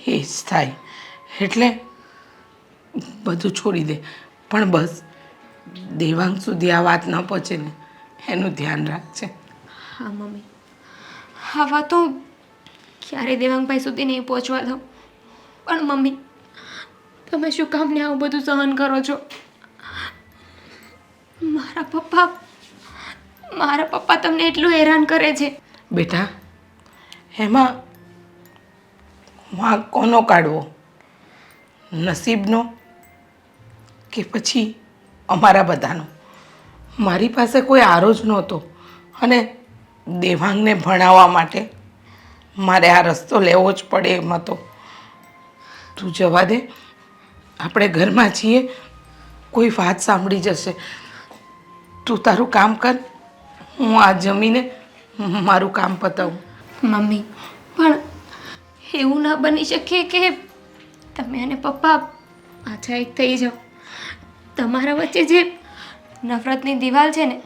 એ જ થાય. એટલે બધું છોડી દે. પણ બસ દેવાંગ સુધી આ વાત ન પહોંચે ને એનું ધ્યાન રાખજે. હા મમ્મી, હા વાતો ક્યારે દેવાંગભાઈ સુધી નહીં પહોંચવા દઉં. પણ મમ્મી, તમે શું કામ ને આવું બધું સહન કરો છો? મારા પપ્પા તમને એટલું હેરાન કરે છે. બેટા, એમાં વાંક કોનો કાઢવો? નસીબનો કે પછી અમારા બધાનો? મારી પાસે કોઈ આરો જ નહોતો અને દેવાંગને ભણાવવા માટે મારે આ રસ્તો લેવો જ પડે એમ હતો. તું જવા દે, આપણે ઘરમાં છીએ, કોઈ વાત સાંભળી જશે. તું તારું કામ કર, હું આ જમીને મારું કામ પતાવું. મમ્મી, પણ એવું ના બની શકે કે તમે અને પપ્પા પાછા એક થઈ જાઓ. તમારા વચ્ચે જે નફરતની દિવાલ છે ને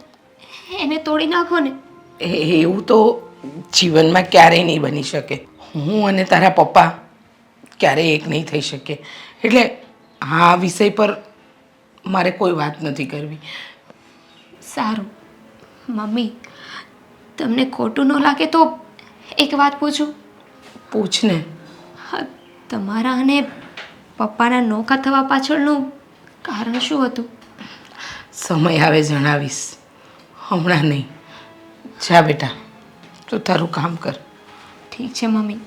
એને તોડી નાખો ને. એવું તો જીવનમાં ક્યારેય નહીં બની શકે. હું અને તારા પપ્પા ક્યારેય એક નહીં થઈ શકે. એટલે આ વિષય પર મારે કોઈ વાત નથી કરવી. સારું મમ્મી, તમને ખોટું ન લાગે તો એક વાત પૂછું? પૂછ ને. હા, તમારા અને પપ્પાના નોખા થવા પાછળનું કારણ શું હતું? સમય આવે જણાવીશ, હમણાં નહીં. જા બેટા, તું તારું કામ કર. ઠીક છે મમ્મી,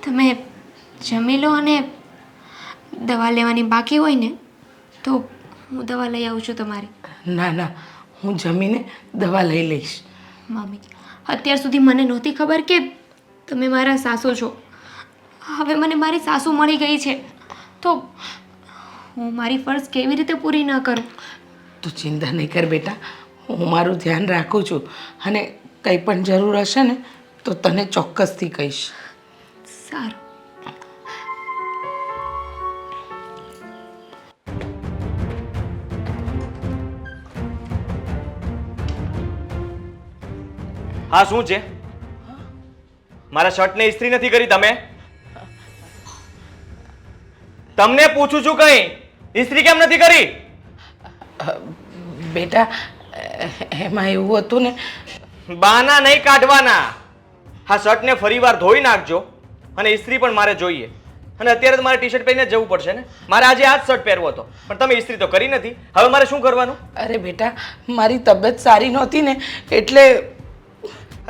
તમે જમી લો અને દવા લેવાની બાકી હોય ને તો હું દવા લઈ આવું છું તમારી. ના ના, હું જમીને દવા લઈ લઈશ. મમ્મી, અત્યાર સુધી મને નહોતી ખબર કે તમે મારા સાસુ છો. હવે મને મારી સાસુ મળી ગઈ છે તો હું મારી ફરજ કેવી રીતે પૂરી ન કરું? તું ચિંતા નહીં કર બેટા, હું મારું ધ્યાન રાખું છું અને કંઈ પણ જરૂર હશે ને તો તને ચોક્કસથી કહીશ. સારું. હા શું છે? મારા શર્ટને ઇસ્ત્રી નથી કરી તમે? તમને પૂછું છું કઈ ઇસ્ત્રી કેમ નથી કરી? બેટા એમાં એવું હતું ને. બાના નહીં કાઢવાના. હા શર્ટને ફરીવાર ધોઈ નાખજો અને ઇસ્ત્રી પણ મારે જોઈએ. અને અત્યારે તો મારે ટી શર્ટ પહેરીને જ જવું પડશે ને. મારે આજે આ જ શર્ટ પહેરવો હતો પણ તમે ઇસ્ત્રી તો કરી નથી. હવે મારે શું કરવાનું? અરે બેટા, મારી તબિયત સારી નહોતી ને એટલે.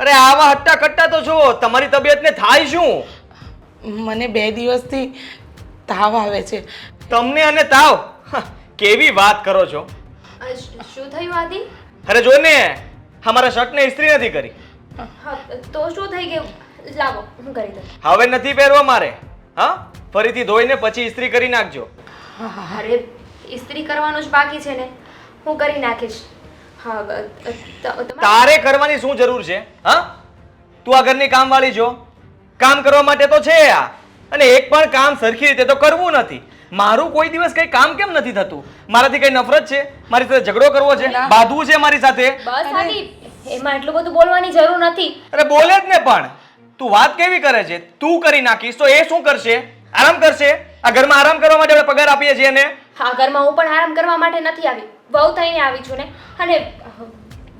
અરે આવા હટ્ટા કટ્ટા તો છો. તમારી તબિયતને થાય શું? મને 2 દિવસથી તાવ આવે છે. તમને અને તાવ? કેવી વાત કરો છો? શું થયું આદિ? અરે જો ને અમારા શર્ટને ઇસ્ત્રી નથી કરી. હા તો શું થઈ ગયું? લાવો હું કરી દઉં. હવે નથી પહેરવો મારે. હા ફરીથી ધોઈને પછી ઇસ્ત્રી કરી નાખજો. અરે ઇસ્ત્રી કરવાનું જ બાકી છે ને, હું કરી નાખીશ. હા તારે કરવાની શું જરૂર છે? હા તું આ ઘરની કામવાળી છો, કામ કરવા માટે તો છે આ. અને એક પણ કામ સરખી રીતે તો કરવું નથી. મારું કોઈ દિવસ કઈ કામ કેમ નથી થતું? મારાથી કઈ નફરત છે? મારી સાથે ઝઘડો કરવો છે? બાંધવું છે મારી સાથે? બસ આદિ, એમાં એટલું બધું બોલવાની જરૂર નથી. અરે બોલે જ ને પણ તું વાત કેવી કરે છે? તું કરી નાખીશ તો એ શું કરશે? આરામ કરશે? આ ઘરમાં આરામ કરવા માટે આપણે પગાર આપીએ છીએ ને. હા ઘરમાં હું પણ આરામ કરવા માટે નથી આવી, વહુ થઈને આવી છું ને. અને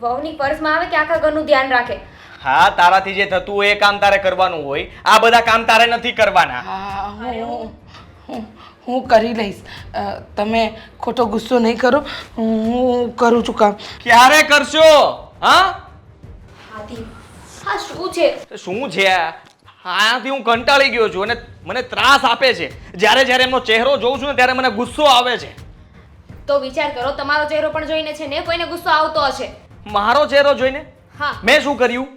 વહુની ફરજમાં આવે કે આખા ઘરનું ધ્યાન રાખે. હા તારાથી જે થતું હોય એ કામ તારે કરવાનું હોય. આ બધા કામ તારે નથી કરવાના. હા હું કરી લઈશ. તમે ખોટો ગુસ્સો નહીં કરો, હું કરું છું કામ. ક્યારે કરશો? હા આદિ હા શું છે? શું છે? આથી હું કંટાળી ગયો છું અને મને ત્રાસ આપે છે. જ્યારે જ્યારે એમનો ચહેરો જોઉં છું ને ત્યારે મને ગુસ્સો આવે છે. તો વિચાર કરો, તમારો ચહેરો પણ જોઈને છે ને કોઈને ગુસ્સો આવતો હશે. મારો ચહેરો જોઈને? હા મેં શું કર્યું?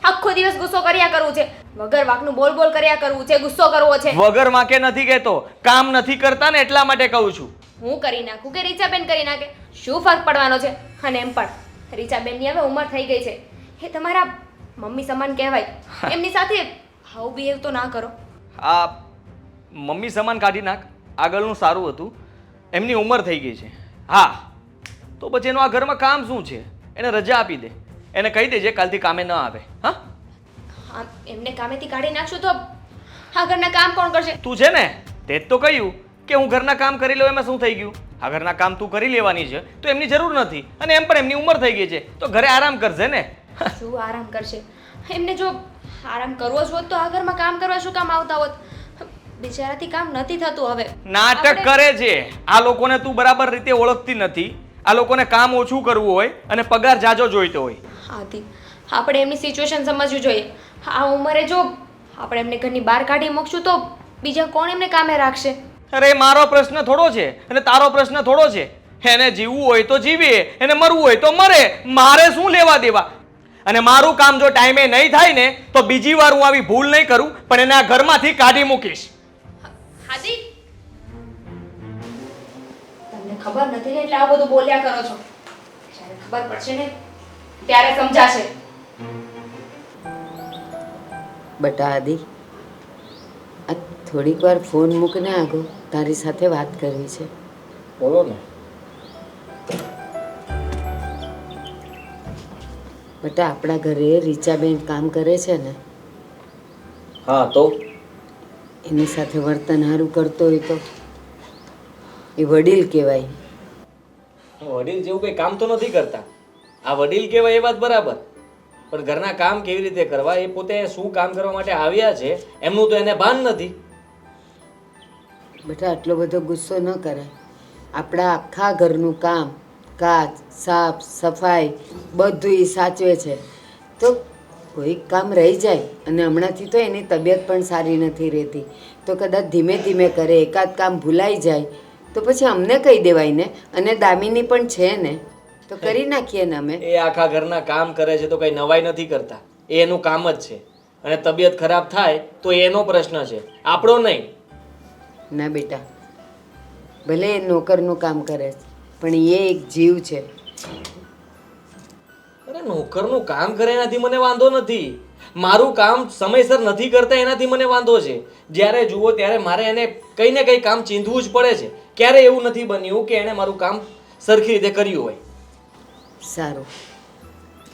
આખો દિવસ ગુસ્સો કર્યા કરવું છે, વગર વાકનું બોલ બોલ કર્યા કરવું છે, ગુસ્સો કરવો છે. વગર વાંકે નથી કહેતો, કામ નથી કરતા ને એટલા માટે કહું છું. હું કરી નાખું કે રીચાબેન કરી નાખે, શું ફરક પડવાનો છે? અને એમ પણ રીચાબેનની હવે ઉંમર થઈ ગઈ છે, એ તમારા મમ્મી સમાન કહેવાય. એમની સાથે આવું બિહેવ તો ના કરો. આ મમ્મી સમાન કાઢી નાખ, આગળનું સારું હતું. એમની ઉંમર થઈ ગઈ છે. હા તો પછી એનું આ ઘરમાં કામ શું છે? એને રજા આપી દે, એને કહી દેજે કાલથી કામે ન આવે. હા હા એમને કામેથી કાઢી નાખશું તો આ ઘરના કામ કોણ કરશે? તું છે ને તે જ તો કહ્યું કે હું ઘરના કામ કરી લઉં. એમાં શું થઈ ગયું? આ ઘરના કામ તું કરી લેવાની છે તો એમની જરૂર નથી. અને એમ પણ એમની ઉંમર થઈ ગઈ છે તો ઘરે આરામ કરશે ને. શું આરામ કરશે? એમને જો આરામ કરવો જ હોત તો આ ઘરમાં કામ કરવા શું કામ આવતા હોત? બિચારાથી કામ નથી થતું. હવે નાટક કરે છે. આ લોકોને તું બરાબર રીતે ઓળખતી નથી. આ લોકોને કામ ઓછું કરવું હોય અને પગાર જાજો જોઈતો હોય. આદિ આપણે એમની સિચ્યુએશન સમજવી જોઈએ. આ ઉંમરે જો આપણે એમને ઘરની બહાર કાઢી મૂકશું તો બીજા કોણ એમને કામે રાખશે? અરે મારો પ્રશ્ન થોડો છે અને તારો પ્રશ્ન થોડો છે. એને જીવવું હોય તો જીવે, એને મરવું હોય તો મરે. મારે શું લેવા દેવા? અને મારું કામ જો ટાઈમે નહીં થાય ને તો બીજી વાર હું આવી ભૂલ નહીં કરું, પણ એને આ ઘરમાંથી કાઢી મૂકીશ. આદિ તમને ખબર નથી ને એટલે આ બધું બોલ્યા કરો છો. જ્યારે ખબર પડશે ને ત્યારે સમજાશે. બટા આદિ, આ થોડીક વાર ફોન મૂકને આગો, તારી સાથે વાત કરવી છે. બોલો ને. બેટા, આપણા ઘરે રીચાબેન કામ કરે છે ને, હા તો એની સાથે વર્તન સારું કરતો હોય તો એ વડીલ કહેવાય. વડીલ જેવું કંઈ કામ તો નથી કરતા. આ વડીલ કહેવાય એ વાત બરાબર, પણ ઘરના કામ કેવી રીતે કરવા, એ પોતે શું કામ કરવા માટે આવ્યા છે એમનું તો એને ભાન નથી. બેટા, આટલો બધો ગુસ્સો ન કરાય. આપણા આખા ઘરનું કામ, કાચ, સાફ સફાઈ બધું એ સાચવે છે. તો કોઈક કામ રહી જાય, અને હમણાંથી તો એની તબિયત પણ સારી નથી રહેતી, તો કદાચ ધીમે ધીમે કરે, એકાદ કામ ભૂલાઈ જાય તો પછી અમને કહી દેવાય ને. અને દામિની પણ છે ને, તો કરી નાખીએ ને અમે. એ આખા ઘરના કામ કરે છે તો કંઈ નવાઈ નથી કરતા. એ એનું કામ જ છે, અને તબિયત ખરાબ થાય તો એ એનો પ્રશ્ન છે, આપણો નહીં. ના બેટા, ભલે એ નોકરનું કામ કરે છે, પણ એ એક જીવ છે. અરે નોકરનું કામ કરે એનાથી મને વાંધો નથી, મારું કામ સમયસર નથી કરતા એનાથી મને વાંધો છે. જ્યારે જુઓ ત્યારે મારે એને કંઈ ને કંઈ કામ ચીંધવું જ પડે છે. ક્યારે એવું નથી બન્યું કે એણે મારું કામ સરખી રીતે કર્યું હોય. સારું,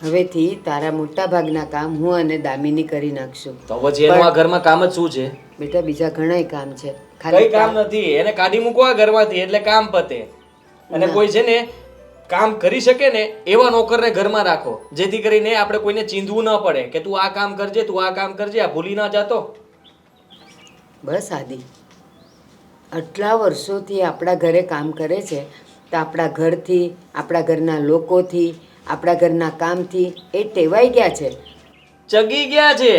હવેથી તારા મોટા ભાગના કામ હું અને દામિની કરી નાખશું. તો પછી એનું આ ઘરમાં કામ જ શું છે? બેટા, બીજા ઘણાય કામ છે. કઈ કામ નથી, એને કાઢી મૂકો આ ઘરમાંથી એટલે કામ પતે. અને કોઈ છે ને કામ કરી શકે ને એવા નોકરને ઘરમાં રાખો, જેથી કરીને આપણે કોઈને ચીંધવું ન પડે કે તું આ કામ કરજે, તું આ કામ કરજે, આ ભૂલી ના જાતો. બસ આદિ, આટલા વર્ષોથી આપણા ઘરે કામ કરે છે, તો આપણા ઘરથી, આપણા ઘરના લોકોથી, આપણા ઘરના કામથી એ ટેવાઈ ગયા છે. ચગી ગયા છે.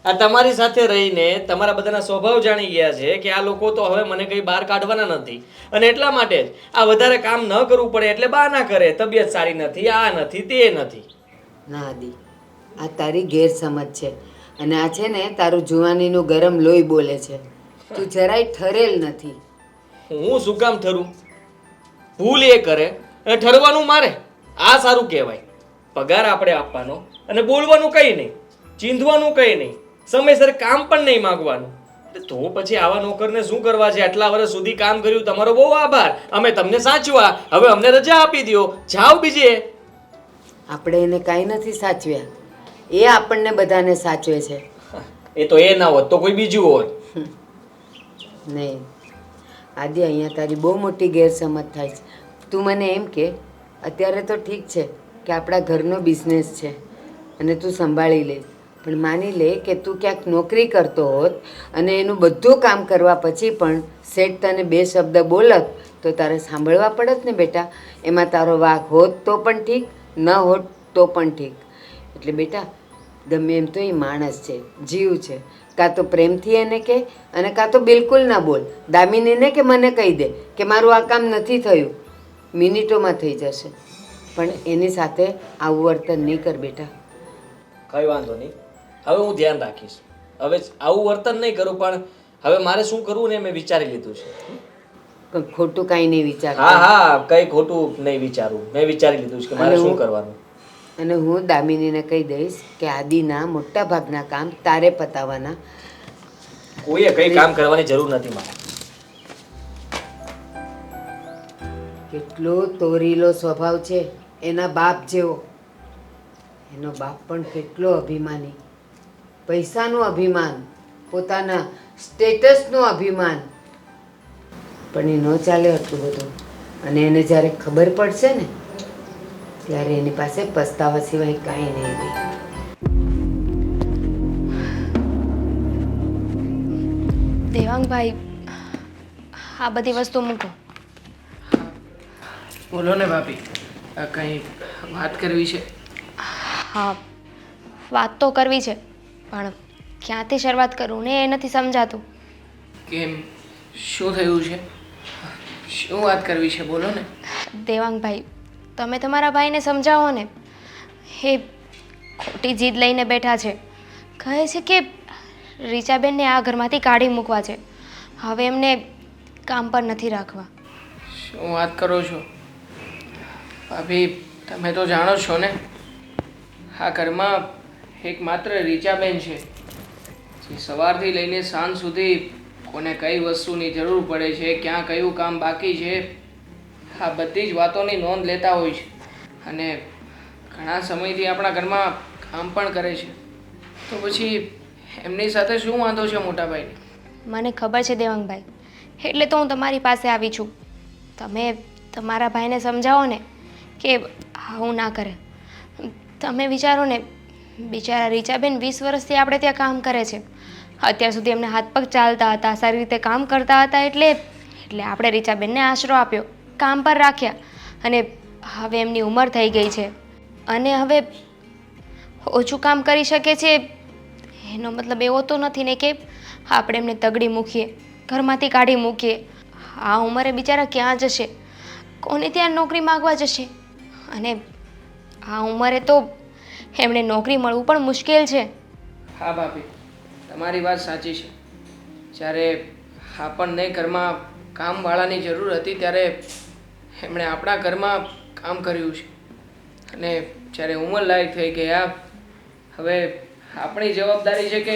આ તમારી સાથે રહીને તમારા બધાના સ્વભાવ જાણી ગયા છે કે આ લોકો તો હવે મને કંઈ બહાર કાઢવાના નથી, અને એટલા માટે જ આ વધારે કામ ન કરવું પડે એટલે બહાના કરે, તબિયત સારી નથી, આ નથી, તે નથી. ના આદિ, આ તારી ગેરસમજ છે, અને આ છે ને તારું જુવાનીનું ગરમ લોહી બોલે છે. તું જરાય ઠરેલ નથી. હું શું કામ ઠરું? ભૂલ એ કરે અને ઠરવાનું મારે. આ સારું કહેવાય. પગાર આપણે આપવાનો અને બોલવાનું કંઈ નહીં, ચીંધવાનું કંઈ નહીં, સમયસર કામ પણ નહીં માંગવાનું. તો પછી આવા નોકરને શું કરવા છે? આટલા વર્ષ સુધી કામ કર્યું, તમારો બહુ આભાર. અમે તમને સાચવા, હવે અમને રજા આપી દો, જાઓ બીજે. આપણે એને કાંઈ નથી સાચવ્યા, એ આપણને બધાને સાચવે છે. એ તો એ ના હોત તો કોઈ બીજું હોત. નહીં આદિ, અહીંયા તારી બહુ મોટી ગેરસમજ થાય છે. તું મને એમ કે અત્યારે તો ઠીક છે કે આપણા ઘરનો બિઝનેસ છે અને તું સંભાળી લે, પણ માની લે કે તું ક્યાંક નોકરી કરતો હોત અને એનું બધું કામ કરવા પછી પણ શેઠ તને બે શબ્દ બોલત તો તારે સાંભળવા પડત ને બેટા. એમાં તારો વાંક હોત તો પણ ઠીક, ન હોત તો પણ ઠીક. એટલે બેટા, ગમે એમ તો એ માણસ છે, જીવ છે. કાં તો પ્રેમથી એને કહે, અને કાં તો બિલકુલ ના બોલ. દામિનીને કે મને કહી દે કે મારું આ કામ નથી થયું, મિનિટોમાં થઈ જશે. પણ એની સાથે આવું વર્તન નહીં કર બેટા. કઈ વાંધો નહીં, હવે હું ધ્યાન રાખીશ. હવે આવું વર્તન નહીં કરું, પણ હવે મારે શું કરવું ને મેં વિચારી લીધું છે. પણ ખોટું કાંઈ નહીં વિચાર. હા હા, કઈ ખોટું નહીં વિચારવું. મેં વિચારી લીધું છે કે મારે શું કરવાનું. અને હું દામિનીને કહી દઈશ કે આદિના મોટા ભાગના કામ તારે પતાવવાના. કોઈએ કઈ કામ કરવાની જરૂર નથી મારે. કેટલો તોરીલો સ્વભાવ છે એના બાપ જેવો. એનો બાપ પણ કેટલો અભિમાની, પૈસાનું અભિમાન, પોતાના સ્ટેટસનું અભિમાન. પણ એ ન ચાલે આટલું બધું. અને એને જ્યારે ખબર પડશે ને ત્યારે એની પાસે પસ્તાવા સિવાય કાંઈ નહીં રહે. દેવાંગભાઈ, આ બધી વસ્તુ મૂકો. બોલો ને ભાભી, કંઈ વાત કરવી છે? હા, વાત તો કરવી છે, પણ ક્યાંથી શરૂઆત કરું ને એ નથી સમજાતું. કેમ, શું થયું છે? શું વાત કરવી છે? બોલો ને. દેવાંગભાઈ, તમે તમારા ભાઈને સમજાવો ને. એ ખોટી જીદ લઈને બેઠા છે. કહે છે કે રીચાબેનને આ ઘરમાંથી કાઢી મૂકવા છે, હવે એમને કામ પર નથી રાખવા. શું વાત કરો છો ભાભી? તમે તો જાણો છો ને, આ ઘરમાં એકમાત્ર રીચાબેન છે જે સવારથી લઈને સાંજ સુધી કોને કઈ વસ્તુની જરૂર પડે છે, ક્યાં કયું કામ બાકી છે, આ બધી જ વાતોની નોંધ લેતા હોય છે અને ઘણા સમયથી આપણા ઘરમાં કામ પણ કરે છે. તો પછી એમની સાથે શું વાંધો છે મોટા ભાઈને? મને ખબર છે દેવાંગભાઈ, એટલે તો હું તમારી પાસે આવી છું. તમે તમારા ભાઈને સમજાવો ને કે આવું ના કરે. તમે વિચારો ને, બિચારા રીચાબેન 20 વર્ષથી આપણે ત્યાં કામ કરે છે. અત્યાર સુધી એમને હાથ પગ ચાલતા હતા, સારી રીતે કામ કરતા હતા, એટલે આપણે રીચાબેનને આશરો આપ્યો, કામ પર રાખ્યા. અને હવે એમની ઉંમર થઈ ગઈ છે અને હવે ઓછું કામ કરી શકે છે, એનો મતલબ એવો તો નથી ને કે આપણે એમને તગડી મૂકીએ, ઘરમાંથી કાઢી મૂકીએ. આ ઉંમરે બિચારા ક્યાં જશે, કોને ત્યાં નોકરી માગવા જશે? અને આ ઉંમરે તો એમણે નોકરી મળવું પણ મુશ્કેલ છે. હા ભાભી, તમારી વાત સાચી છે. જ્યારે આપણને ઘરમાં કામવાળાની જરૂર હતી ત્યારે એમણે આપણા ઘરમાં કામ કર્યું છે અને જ્યારે ઉંમરલાયક થઈ ગયા, હવે આપણી જવાબદારી છે કે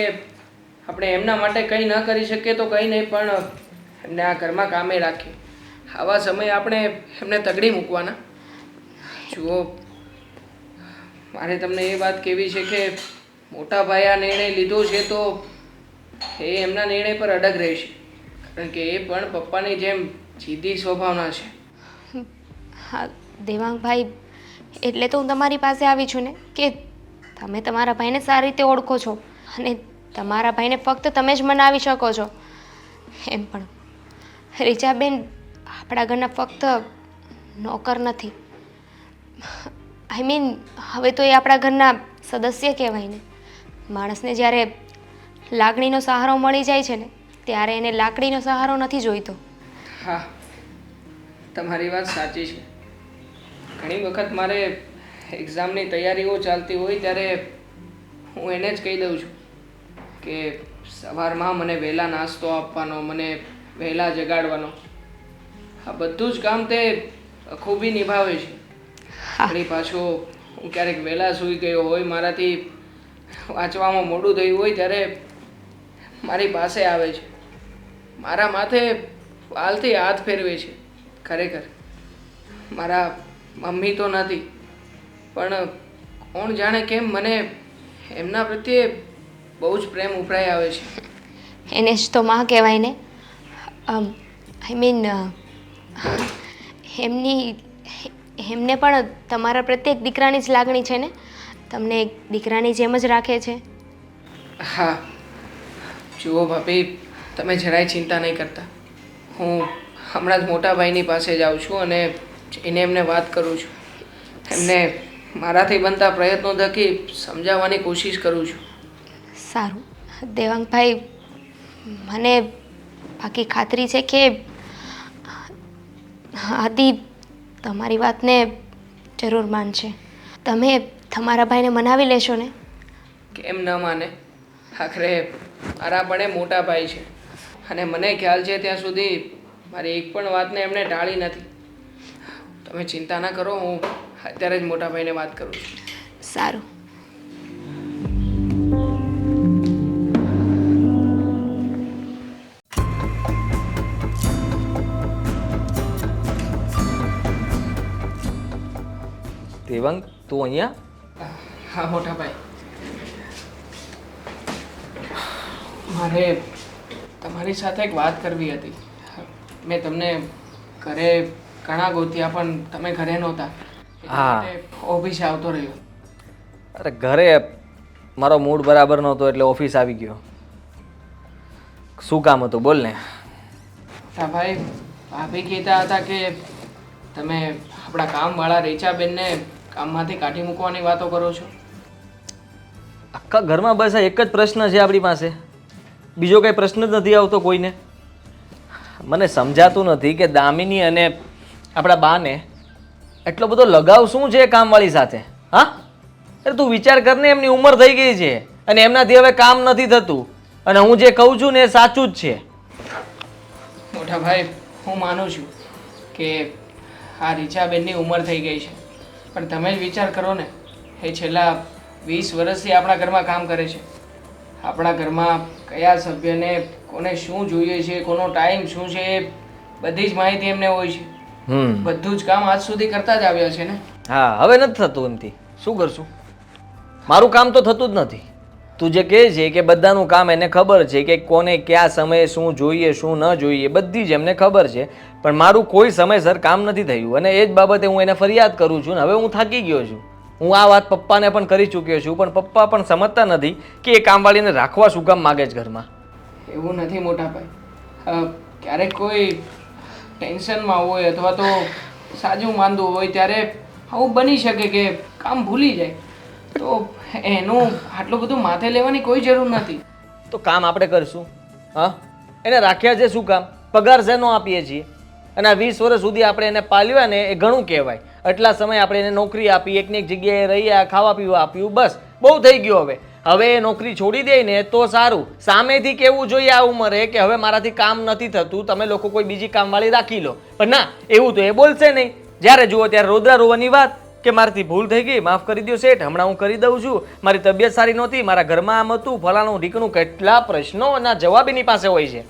આપણે એમના માટે કંઈ ન કરી શકીએ તો કંઈ નહીં, પણ એમને આ ઘરમાં કામે રાખીએ. આવા સમયે આપણે એમને તગડી મૂકવાના. જુઓ, મારે તમને એ વાત કહેવી છે કે મોટા ભાઈ આ નિર્ણય લીધો છે તો એ એમના નિર્ણય પર અડગ રહેશે, કારણ કે એ પણ પપ્પાની જેમ જીદ્દી સ્વભાવના છે. હા દેવાંગભાઈ, એટલે તો હું તમારી પાસે આવી છું ને કે તમે તમારા ભાઈને સારી રીતે ઓળખો છો અને તમારા ભાઈને ફક્ત તમે જ મનાવી શકો છો. એમ પણ રીચાબેન આપણા ઘરના ફક્ત નોકર નથી, આઈ મીન હવે તો એ આપણા ઘરના સદસ્ય કહેવાય ને. માણસને જ્યારે લાગણીનો સહારો મળી જાય છે ને, ત્યારે એને લાકડીનો સહારો નથી જોઈતો. હા, તમારી વાત સાચી છે. ઘણી વખત મારે એક્ઝામની તૈયારીઓ ચાલતી હોય ત્યારે હું એને જ કહી દઉં છું કે સવારમાં મને વહેલા નાસ્તો આપવાનો, મને વહેલા જગાડવાનો. આ બધું જ કામ તે ખૂબી નિભાવે છે. વળી પાછો હું ક્યારેક વહેલા સૂઈ ગયો હોય, મારાથી વાંચવામાં મોડું થયું હોય ત્યારે મારી પાસે આવે છે, મારા માથે વાલથી હાથ ફેરવે છે. ખરેખર મારા મમ્મી તો નથી, પણ કોણ જાણે કેમ મને એમના પ્રત્યે બહુ જ પ્રેમ ઉભરાઈ આવે છે. એને જ તો માં કહેવાય ને. આઈ મીન એમને પણ તમારા પ્રત્યેક દીકરાની જ લાગણી છે ને, તમને એક દીકરાની જેમ જ રાખે છે. હા, જુઓ ભાભી, તમે જરાય ચિંતા નહીં કરતા. હું હમણાં જ મોટા ભાઈની પાસે જાઉં છું અને જઈને એમને વાત કરું છું. એમને મારાથી બનતા પ્રયત્નો થકી સમજાવવાની કોશિશ કરું છું. સારું દેવાંગભાઈ, મને બાકી ખાતરી છે કે આદિ તમારી વાતને જરૂર માનશે. તમે તમારા ભાઈને મનાવી લેશો ને? કેમ ન માને? આખરે મારા પણ એ મોટા ભાઈ છે અને મને ખ્યાલ છે ત્યાં સુધી મારી એક પણ વાતને એમણે ટાળી નથી. તમે ચિંતા ના કરો, હું અત્યારે જ મોટા ભાઈને વાત કરું છું. સારું. દેવાંગ, તું અહીંયા? હા મોટા ભાઈ, મારે તમારી સાથે એક વાત કરવી હતી. મેં તમને ઘરે ઘણા ગોત્યા પણ તમે ઘરે નહોતા, હા. ઓફિસે આવતો રહ્યો. અરે ઘરે મારો મૂડ બરાબર નહોતો એટલે ઓફિસ આવી ગયો. શું કામ હતું બોલ ને. મોટા ભાઈ, ભાભી કહેતા હતા કે તમે આપણા કામવાળા રેચાબેનને કામમાંથી કાઢી મૂકવાની વાતો કરો છો. આખા ઘરમાં બસ આ એક જ પ્રશ્ન છે આપણી પાસે, બીજો કંઈ પ્રશ્ન જ નથી આવતો કોઈને. મને સમજાતું નથી કે દામિની અને આપણા બાને એટલો બધો લગાવ શું છે કામવાળી સાથે. હા, અરે તું વિચાર કર ને, એમની ઉંમર થઈ ગઈ છે અને એમનાથી હવે કામ નથી થતું, અને હું જે કહું છું ને એ સાચું જ છે. મોટા ભાઈ, હું માનું છું કે આ રીચાબેનની ઉંમર થઈ ગઈ છે, પણ તમે જ વિચાર કરો ને, એ છેલ્લા 20 વર્ષથી આપણા ઘરમાં કામ કરે છે. આપણા ઘરમાં કયા સભ્યને કોને શું જોઈએ છે, કોનો ટાઈમ શું છે, એ બધી જ માહિતી એમને હોય છે. બધું જ કામ આજ સુધી કરતા જ આવ્યા છે ને. હા, હવે નથી થતું એમથી. શું કરશું? મારું કામ તો થતું જ નથી. તું જે કહે છે કે બધાનું કામ એને ખબર છે કે કોને કયા સમયે શું જોઈએ શું ન જોઈએ, બધી જ એમને ખબર છે, પણ મારું કોઈ સમયસર કામ નથી થયું અને એ જ બાબતે હું એને ફરિયાદ કરું છું ને હવે હું થાકી ગયો છું. હું આ વાત પપ્પાને પણ કરી ચૂક્યો છું, પણ પપ્પા પણ સમજતા નથી કે એ કામવાળીને રાખવા શું કામ માગે છે ઘરમાં. એવું નથી મોટા ભાઈ. ક્યારેક કોઈ ટેન્શનમાં હોય અથવા તો સાજું માંદું હોય ત્યારે આવું બની શકે કે કામ ભૂલી જાય, તો એનું આટલું બધું માથે લેવાની કોઈ જરૂર નથી. તો કામ આપણે કરશું. હા, એને રાખ્યા છે શું કામ? પગાર શેનો આપીએ છીએ? અને આ 20 વર્ષ સુધી આપણે એને પાલ્યા ને એ ઘણું કહેવાય. આટલા સમય આપણે એને નોકરી આપી, એકની એક જગ્યાએ રહ્યા, ખાવા પીવા આપ્યું, બસ બહુ થઈ ગયું. હવે એ નોકરી છોડી દે ને તો સારું. સામેથી કહેવું જોઈએ આ ઉંમરે કે હવે મારાથી કામ નથી થતું, તમે લોકો કોઈ બીજી કામવાળી રાખી લો. પણ ના, એવું તો એ બોલશે નહીં. જ્યારે જુઓ ત્યારે રોદરા રોવાની વાત કે મારાથી ભૂલ થઈ ગઈ, માફ કરી દો શેઠ, હમણાં હું કરી દઉં છું, મારી તબિયત સારી નહોતી, મારા ઘરમાં આમ હતું, ફલાણું ઢીકણું. કેટલા પ્રશ્નો ના જવાબ એની પાસે હોય છે.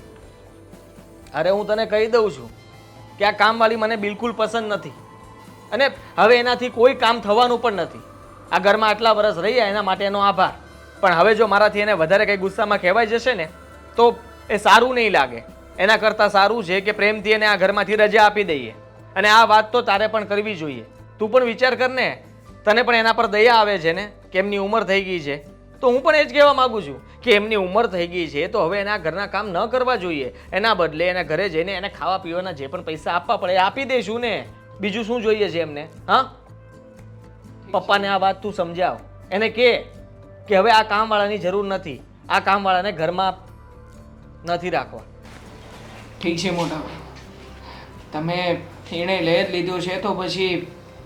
અરે હું તને કહી દઉં છું કે આ કામવાળી મને બિલકુલ પસંદ નથી અને હવે એનાથી કોઈ કામ થવાનું પણ નથી. આ ઘરમાં આટલા વર્ષ રહ્યા એના માટે એનો આભાર, પણ હવે જો મારાથી એને વધારે કંઈ ગુસ્સામાં કહેવાય જશે ને તો એ સારું નહીં લાગે. એના કરતાં સારું છે કે પ્રેમથી એને આ ઘરમાંથી રજા આપી દઈએ. અને આ વાત તો તારે પણ કરવી જોઈએ. તું પણ વિચાર કર ને, તને પણ એના પર દયા આવે છે ને કે એમની ઉંમર થઈ ગઈ છે. તો હું પણ એ જ કહેવા માગું છું કે એમની ઉંમર થઈ ગઈ છે તો હવે એના ઘરના કામ ન કરવા જોઈએ. એના બદલે એના ઘરે જઈને એને ખાવા પીવાના જે પણ પૈસા આપવા પડે એ આપી દઈશું ને. બીજું શું જોઈએ છે એમને? હા, પપ્પાને આ વાત તું સમજાવ. એને કે હવે આ કામવાળાની જરૂર નથી, આ કામવાળાને ઘરમાં નથી રાખવા. ઠીક છે મોટા ભાઈ, તમે નિર્ણય લઈ જ લીધો છે તો પછી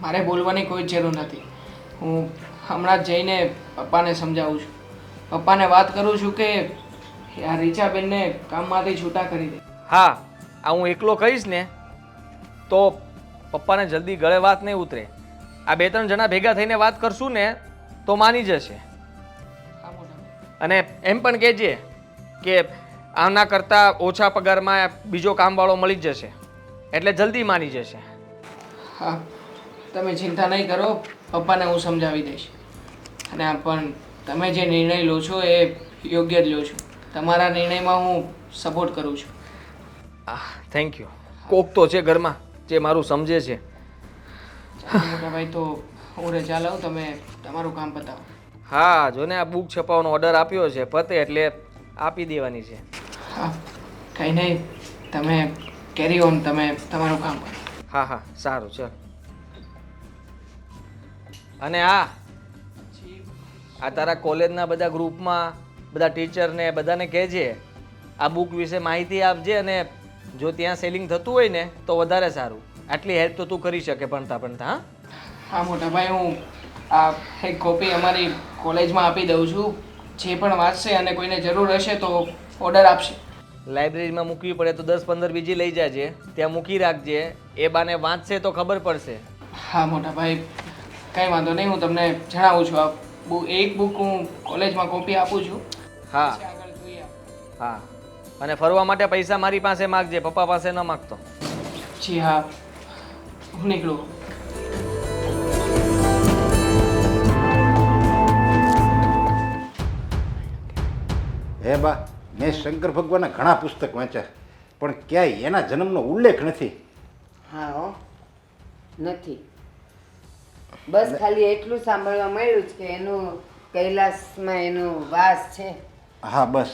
મારે બોલવાની કોઈ જ જરૂર નથી. હું હમણાં જ જઈને પપ્પાને સમજાવું છું. પપ્પાને વાત કરું છું કે આ રીચાબેનને કામમાંથી છૂટા કરી દે. હા, આ હું એકલો કહીશ ને તો પપ્પાને જલ્દી ગળે વાત નહીં ઉતરે. આ 2-3 જણા ભેગા થઈને વાત કરશું ને તો માની જશે. હા મોટા ભાઈ. અને એમ પણ કહેજે કે આના કરતાં ઓછા પગારમાં બીજો કામવાળો મળી જ જશે એટલે જલ્દી માની જશે. હા, તમે ચિંતા નહીં કરો, પપ્પાને હું સમજાવી દઈશ. અને આ પણ તમે જે નિર્ણય લો છો એ યોગ્ય જ લો છો. તમારા નિર્ણયમાં હું સપોર્ટ કરું છું. Thank you. કોક તો છે ઘરમાં જે મારું સમજે છે. મોટા ભાઈ, તો હું રજા લઉં, તમે તમારું કામ પતાવો. હા, જો ને આ બુક છપાવવાનો ઓર્ડર આપ્યો છે, પતે એટલે આપી દેવાની છે. હા, કંઈ નહીં, તમે કેરી ઓન, તમે તમારું કામ કરો. હા હા, સારું, ચાલ. અને આ તારા કોલેજના બધા ગ્રુપમાં બધા ટીચરને બધાને કહેજે આ બુક વિશે માહિતી આપજે અને જો ત્યાં સેલિંગ થતું હોય ને તો વધારે સારું. આટલી હેલ્પ તો તું કરી શકે ભણતા ભણતા. હા હા મોટા ભાઈ, હું આ એક કોપી અમારી કોલેજમાં આપી દઉં છું. જે પણ વાંચશે અને કોઈને જરૂર હશે તો ઓર્ડર આપશે. લાઇબ્રેરીમાં મૂકવી પડે તો 10-15 બીજી લઈ જાજે, ત્યાં મૂકી રાખજે. એ બાને વાંચશે તો ખબર પડશે. હા મોટા ભાઈ, કંઈ વાંધો નહીં, હું તમને જણાવું છું. આ એક બુક હું કોલેજમાં કોપી આપું છું. હા પછી આગળ જોઈએ. હા, અને ફરવા માટે પૈસા મારી પાસે માગજે, પપ્પા પાસે ન માગતો. જી હા, હું નીકળું. હે બા, મેં શંકર ભગવાનના ઘણા પુસ્તક વાંચ્યા પણ ક્યાંય એના જન્મનો ઉલ્લેખ નથી. હા હો, નથી. બસ ખાલી એટલું સાંભળવા મળ્યું છે કે એનું કૈલાસમાં એનો વાસ છે. હા બસ,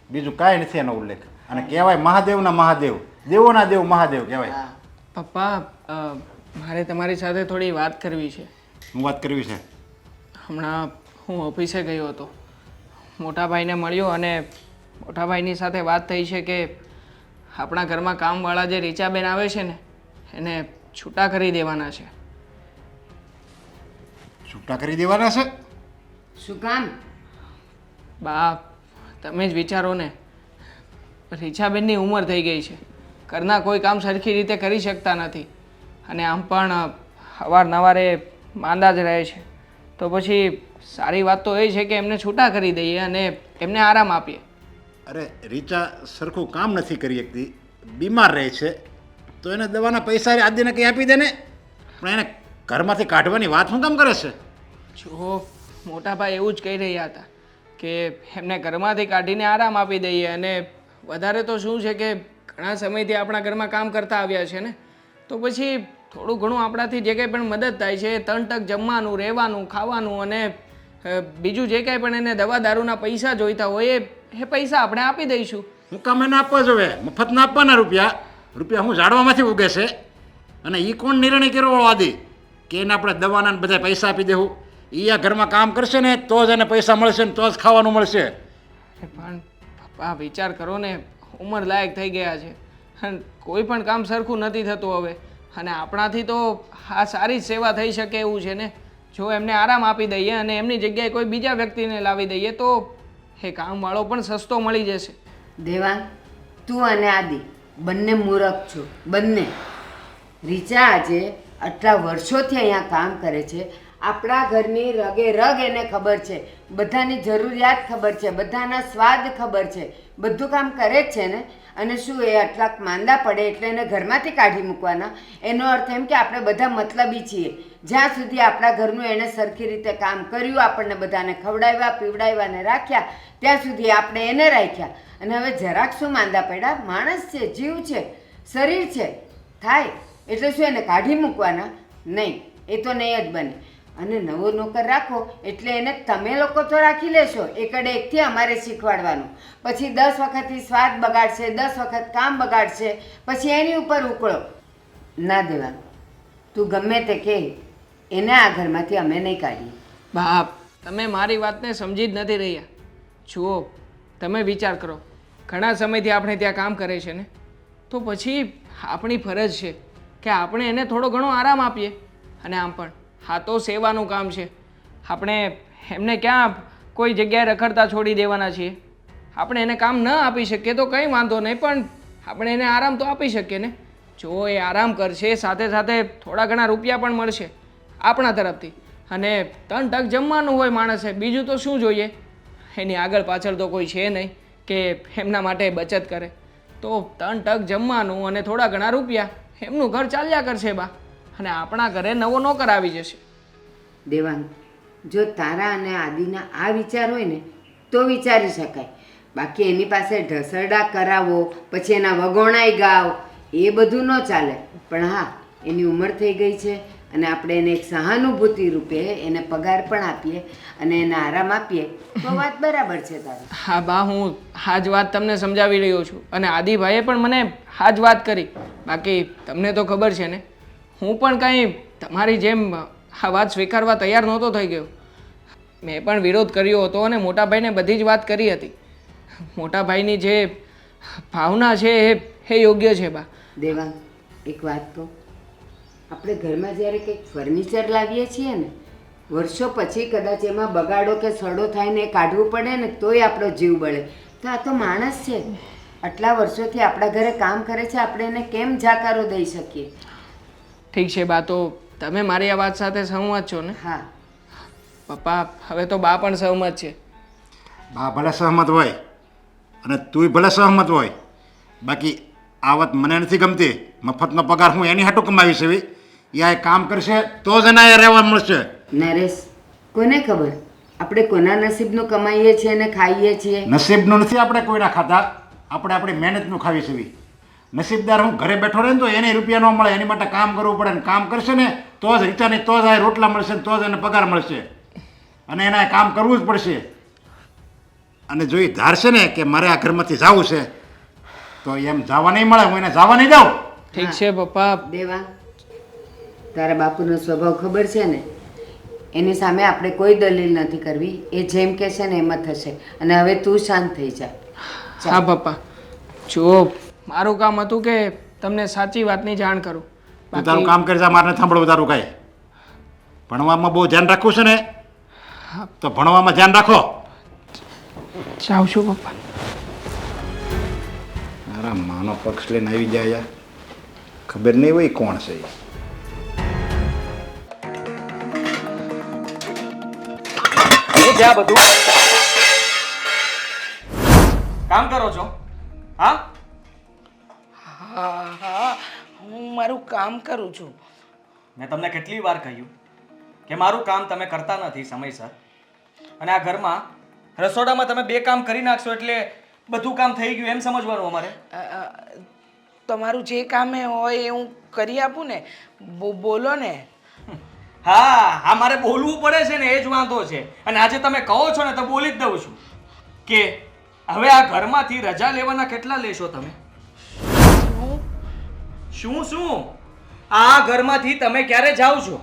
બીજું કાંઈ નથી એનો ઉલ્લેખ. અને કહેવાય મહાદેવના મહાદેવ, દેવોના દેવ મહાદેવ કહેવાય. હા. પપ્પા, મારે તમારી સાથે થોડી વાત કરવી છે. હું વાત કરવી છે. હમણાં હું ઓફિસે ગયો હતો, મોટા ભાઈને મળ્યો અને મોટા ભાઈની સાથે વાત થઈ છે કે આપણા ઘરમાં કામવાળા જે રીચાબેન આવે છે ને એને છૂટા કરી દેવાના છે. છૂટા કરી દેવાના છે? શું કામ? બા, તમે જ વિચારો ને, રીચાબેનની ઉંમર થઈ ગઈ છે, ઘરના કોઈ કામ સરખી રીતે કરી શકતા નથી અને આમ પણ અવારનવાર એ માંદા જ રહે છે. તો પછી સારી વાત તો એ છે કે એમને છૂટા કરી દઈએ અને એમને આરામ આપીએ. અરે રીચા સરખું કામ નથી કરી શકતી, બીમાર રહે છે, તો એને દવાના પૈસા આદિને કંઈ આપી દે ને. પણ એને ઘરમાંથી કાઢવાની વાત શું કામ કરે છે? જો મોટાભાઈ એવું જ કહી રહ્યા હતા કે એમને ઘરમાંથી કાઢીને આરામ આપી દઈએ, અને વધારે તો શું છે કે ઘણા સમયથી આપણા ઘરમાં કામ કરતા આવ્યા છે ને, તો પછી થોડું ઘણું આપણાથી જે કંઈ પણ મદદ થાય છે એ તણ ટક જમવાનું, રહેવાનું, ખાવાનું અને બીજું જે કાંઈ પણ એને દવા દારૂના પૈસા જોઈતા હોય એ પૈસા આપણે આપી દઈશું. હું કામ એને આપવા જોવે? મફત ના આપવાના રૂપિયા હું ઝાડવામાંથી ઉગે છે? અને એ કોણ નિર્ણય કર્યો આદિ કે એને આપણે દવાના ને બધા પૈસા આપી દેવું? એ આ ઘરમાં કામ કરશે ને તો જ એને પૈસા મળશે ને તો જ ખાવાનું મળશે. પણ પપ્પા વિચાર કરો ને, ઉંમર લાયક થઈ ગયા છે અને કોઈ પણ કામ સરખું નથી થતું હવે, અને આપણાથી તો આ સારી જ સેવા થઈ શકે એવું છે ને. જો એમને આરામ આપી દઈએ અને એમની જગ્યાએ કોઈ બીજા વ્યક્તિને લાવી દઈએ તો એ કામવાળો પણ સસ્તો મળી જશે. દેવાંગ, તું અને આદિ બંને મૂરખ છો, બંને. રીચા આજે આટલા વર્ષોથી અહીંયા કામ કરે છે, આપણા ઘરની રગે રગ એને ખબર છે, બધાની જરૂરિયાત ખબર છે, બધાના સ્વાદ ખબર છે, બધું કામ કરે જ છે ને. અને શું એ આટલા માંદા પડે એટલે એને ઘરમાંથી કાઢી મૂકવાના? એનો અર્થ એમ કે આપણે બધા મતલબી છીએ. જ્યાં સુધી આપણા ઘરનું એણે સરખી રીતે કામ કર્યું, આપણને બધાને ખવડાવ્યા, પીવડાવ્યા ને રાખ્યા, ત્યાં સુધી આપણે એને રાખ્યા. અને હવે જરાક શું માંદા પડ્યા? માણસ છે, જીવ છે, શરીર છે, થાય એટલે શું એને કાઢી મૂકવાના? નહીં, એ તો નહીં જ બને. અને નવો નોકર રાખો એટલે એને તમે લોકો તો રાખી લેશો, એકડે એકથી અમારે શીખવાડવાનું. પછી 10 વખતથી સ્વાદ બગાડશે, 10 વખત કામ બગાડશે, પછી એની ઉપર ઉકળો ના દેવાનું. તું ગમે તે કહે, એને આ ઘરમાંથી અમે નહીં કાઢીએ. બાપ, તમે મારી વાતને સમજી જ નથી રહ્યા. જુઓ, તમે વિચાર કરો, ઘણા સમયથી આપણે ત્યાં કામ કરે છે ને, તો પછી આપણી ફરજ છે કે આપણે એને થોડો ઘણો આરામ આપીએ. અને આમ પણ હા તો સેવાનું કામ છે, આપણે એમને ક્યાં કોઈ જગ્યાએ રખડતા છોડી દેવાના છીએ. આપણે એને કામ ન આપી શકીએ તો કંઈ વાંધો નહીં, પણ આપણે એને આરામ તો આપી શકીએ ને. જો એ આરામ કરશે, સાથે સાથે થોડા ઘણા રૂપિયા પણ મળશે આપણા તરફથી, અને તન ટક જમવાનું હોય માણસે, બીજું તો શું જોઈએ? એની આગળ પાછળ તો કોઈ છે નહીં કે એમના માટે બચત કરે. તો તન ટક જમવાનું અને થોડા ઘણા રૂપિયા, એમનું ઘર ચાલ્યા કરશે બા, અને આપણા ઘરે નવો નોકર આવી જશે. દેવાંગ, જો તારા અને આદિના આ વિચાર હોય ને તો વિચારી શકાય. બાકી એની પાસે ઢસરડા કરાવો, પછી એના વગોણાઈ ગાવ, એ બધું ન ચાલે. પણ હા, એની ઉંમર થઈ ગઈ છે અને આપણે એને એક સહાનુભૂતિ રૂપે એને પગાર પણ આપીએ અને એને આરામ આપીએ તો વાત બરાબર છે તારી. હા બા, હું આ જ વાત તમને સમજાવી રહ્યો છું, અને આદિભાઈએ પણ મને આ જ વાત કરી. બાકી તમને તો ખબર છે ને, હું પણ કાંઈ તમારી જેમ આ વાત સ્વીકારવા તૈયાર નહોતો થઈ ગયો. મેં પણ વિરોધ કર્યો હતો અને મોટાભાઈને બધી જ વાત કરી હતી. મોટાભાઈની જે ભાવના છે એ યોગ્ય છે બા. દેવાંગ, એક વાત કહું, આપણે ઘરમાં જ્યારે કંઈક ફર્નિચર લાવીએ છીએ ને, વર્ષો પછી કદાચ એમાં બગાડો કે સડો થાય ને એ કાઢવું પડે ને તોય આપણો જીવ બળે. તો આ તો માણસ છે, આટલા વર્ષોથી આપણા ઘરે કામ કરે છે, આપણે એને કેમ જાકારો દઈ શકીએ? ઠીક છે બા, તો તમે મારી આ વાત સાથે સહમત છો ને? હા પપ્પા, હવે તો બા પણ સહમત છે. બા ભલે સહમત હોય અને તુંય ભલે સહમત હોય, બાકી આ વાત મને નથી ગમતી. મફતનો પગાર હું એની હાટું કમાવીશ એવી? એ કામ કરશે તો જ એના રહેવા મળશે. નરેશ, કોને ખબર આપણે કોના નસીબનું કમાઈએ છીએ અને ખાઈએ છીએ? નસીબનું નથી આપણે કોઈના ખાતા, આપણે આપણી મહેનતનું ખાવી છે. નસીબદાર હું ઘરે બેઠો રહે ને તો એને રૂપિયા ન મળે, એની માટે કામ કરવું પડે, ને કામ કરશે ને તો જ રીચાની તો જ આ રોટલા મળશે ને તો જ એને પગાર મળશે, અને એને કામ કરવું જ પડશે. અને જો એ ધારશે ને કે મારે આ ઘરમાંથી જવું છે તો એમ જવા નહીં મળે, હું એને જવા નહીં દઉં. ઠીક છે પપ્પા. દેવા, તારા બાપુનો સ્વભાવ ખબર છે ને, એની સામે આપણે કોઈ દલીલ નથી કરવી. એ જેમ કહેશે ને એમ જ થશે. અને હવે તું શાંત થઈ જા. હા પપ્પા, જો મારું કામ હતું કે તમને સાચી વાતની જાણ કરું. તું તારું કામ કરી જા, મારે સાંભળવું તારું કાંઈ. ભણવામાં બહુ ધ્યાન રાખવું છે ને તો ભણવામાં ધ્યાન રાખો. જાઉં છું પપ્પા. મારા માનો પક્ષ લઈને આવી જાય, ખબર નહીં હોય કોણ છે. છે આ બધું? કામ કરો છો? હા, હા હા હું મારું કામ કરું છું. મેં તમને કેટલી વાર કહ્યું કે મારું કામ તમે કરતા નથી સમયસર, અને આ ઘરમાં રસોડામાં તમે 2 કામ કરી નાખશો એટલે બધું કામ થઈ ગયું એમ સમજવાનું અમારે. તમારું જે કામ હોય એ હું કરી આપું ને. બોલો ને. હા હા, મારે બોલવું પડે છે ને, એ જ વાંધો છે. અને આજે તમે કહો છો ને તો બોલી જ દઉં છું કે હવે આ ઘરમાંથી રજા લેવાના કેટલા લેશો તમે? શું શું? આ ઘરમાંથી તમે ક્યારે જાઓ છો?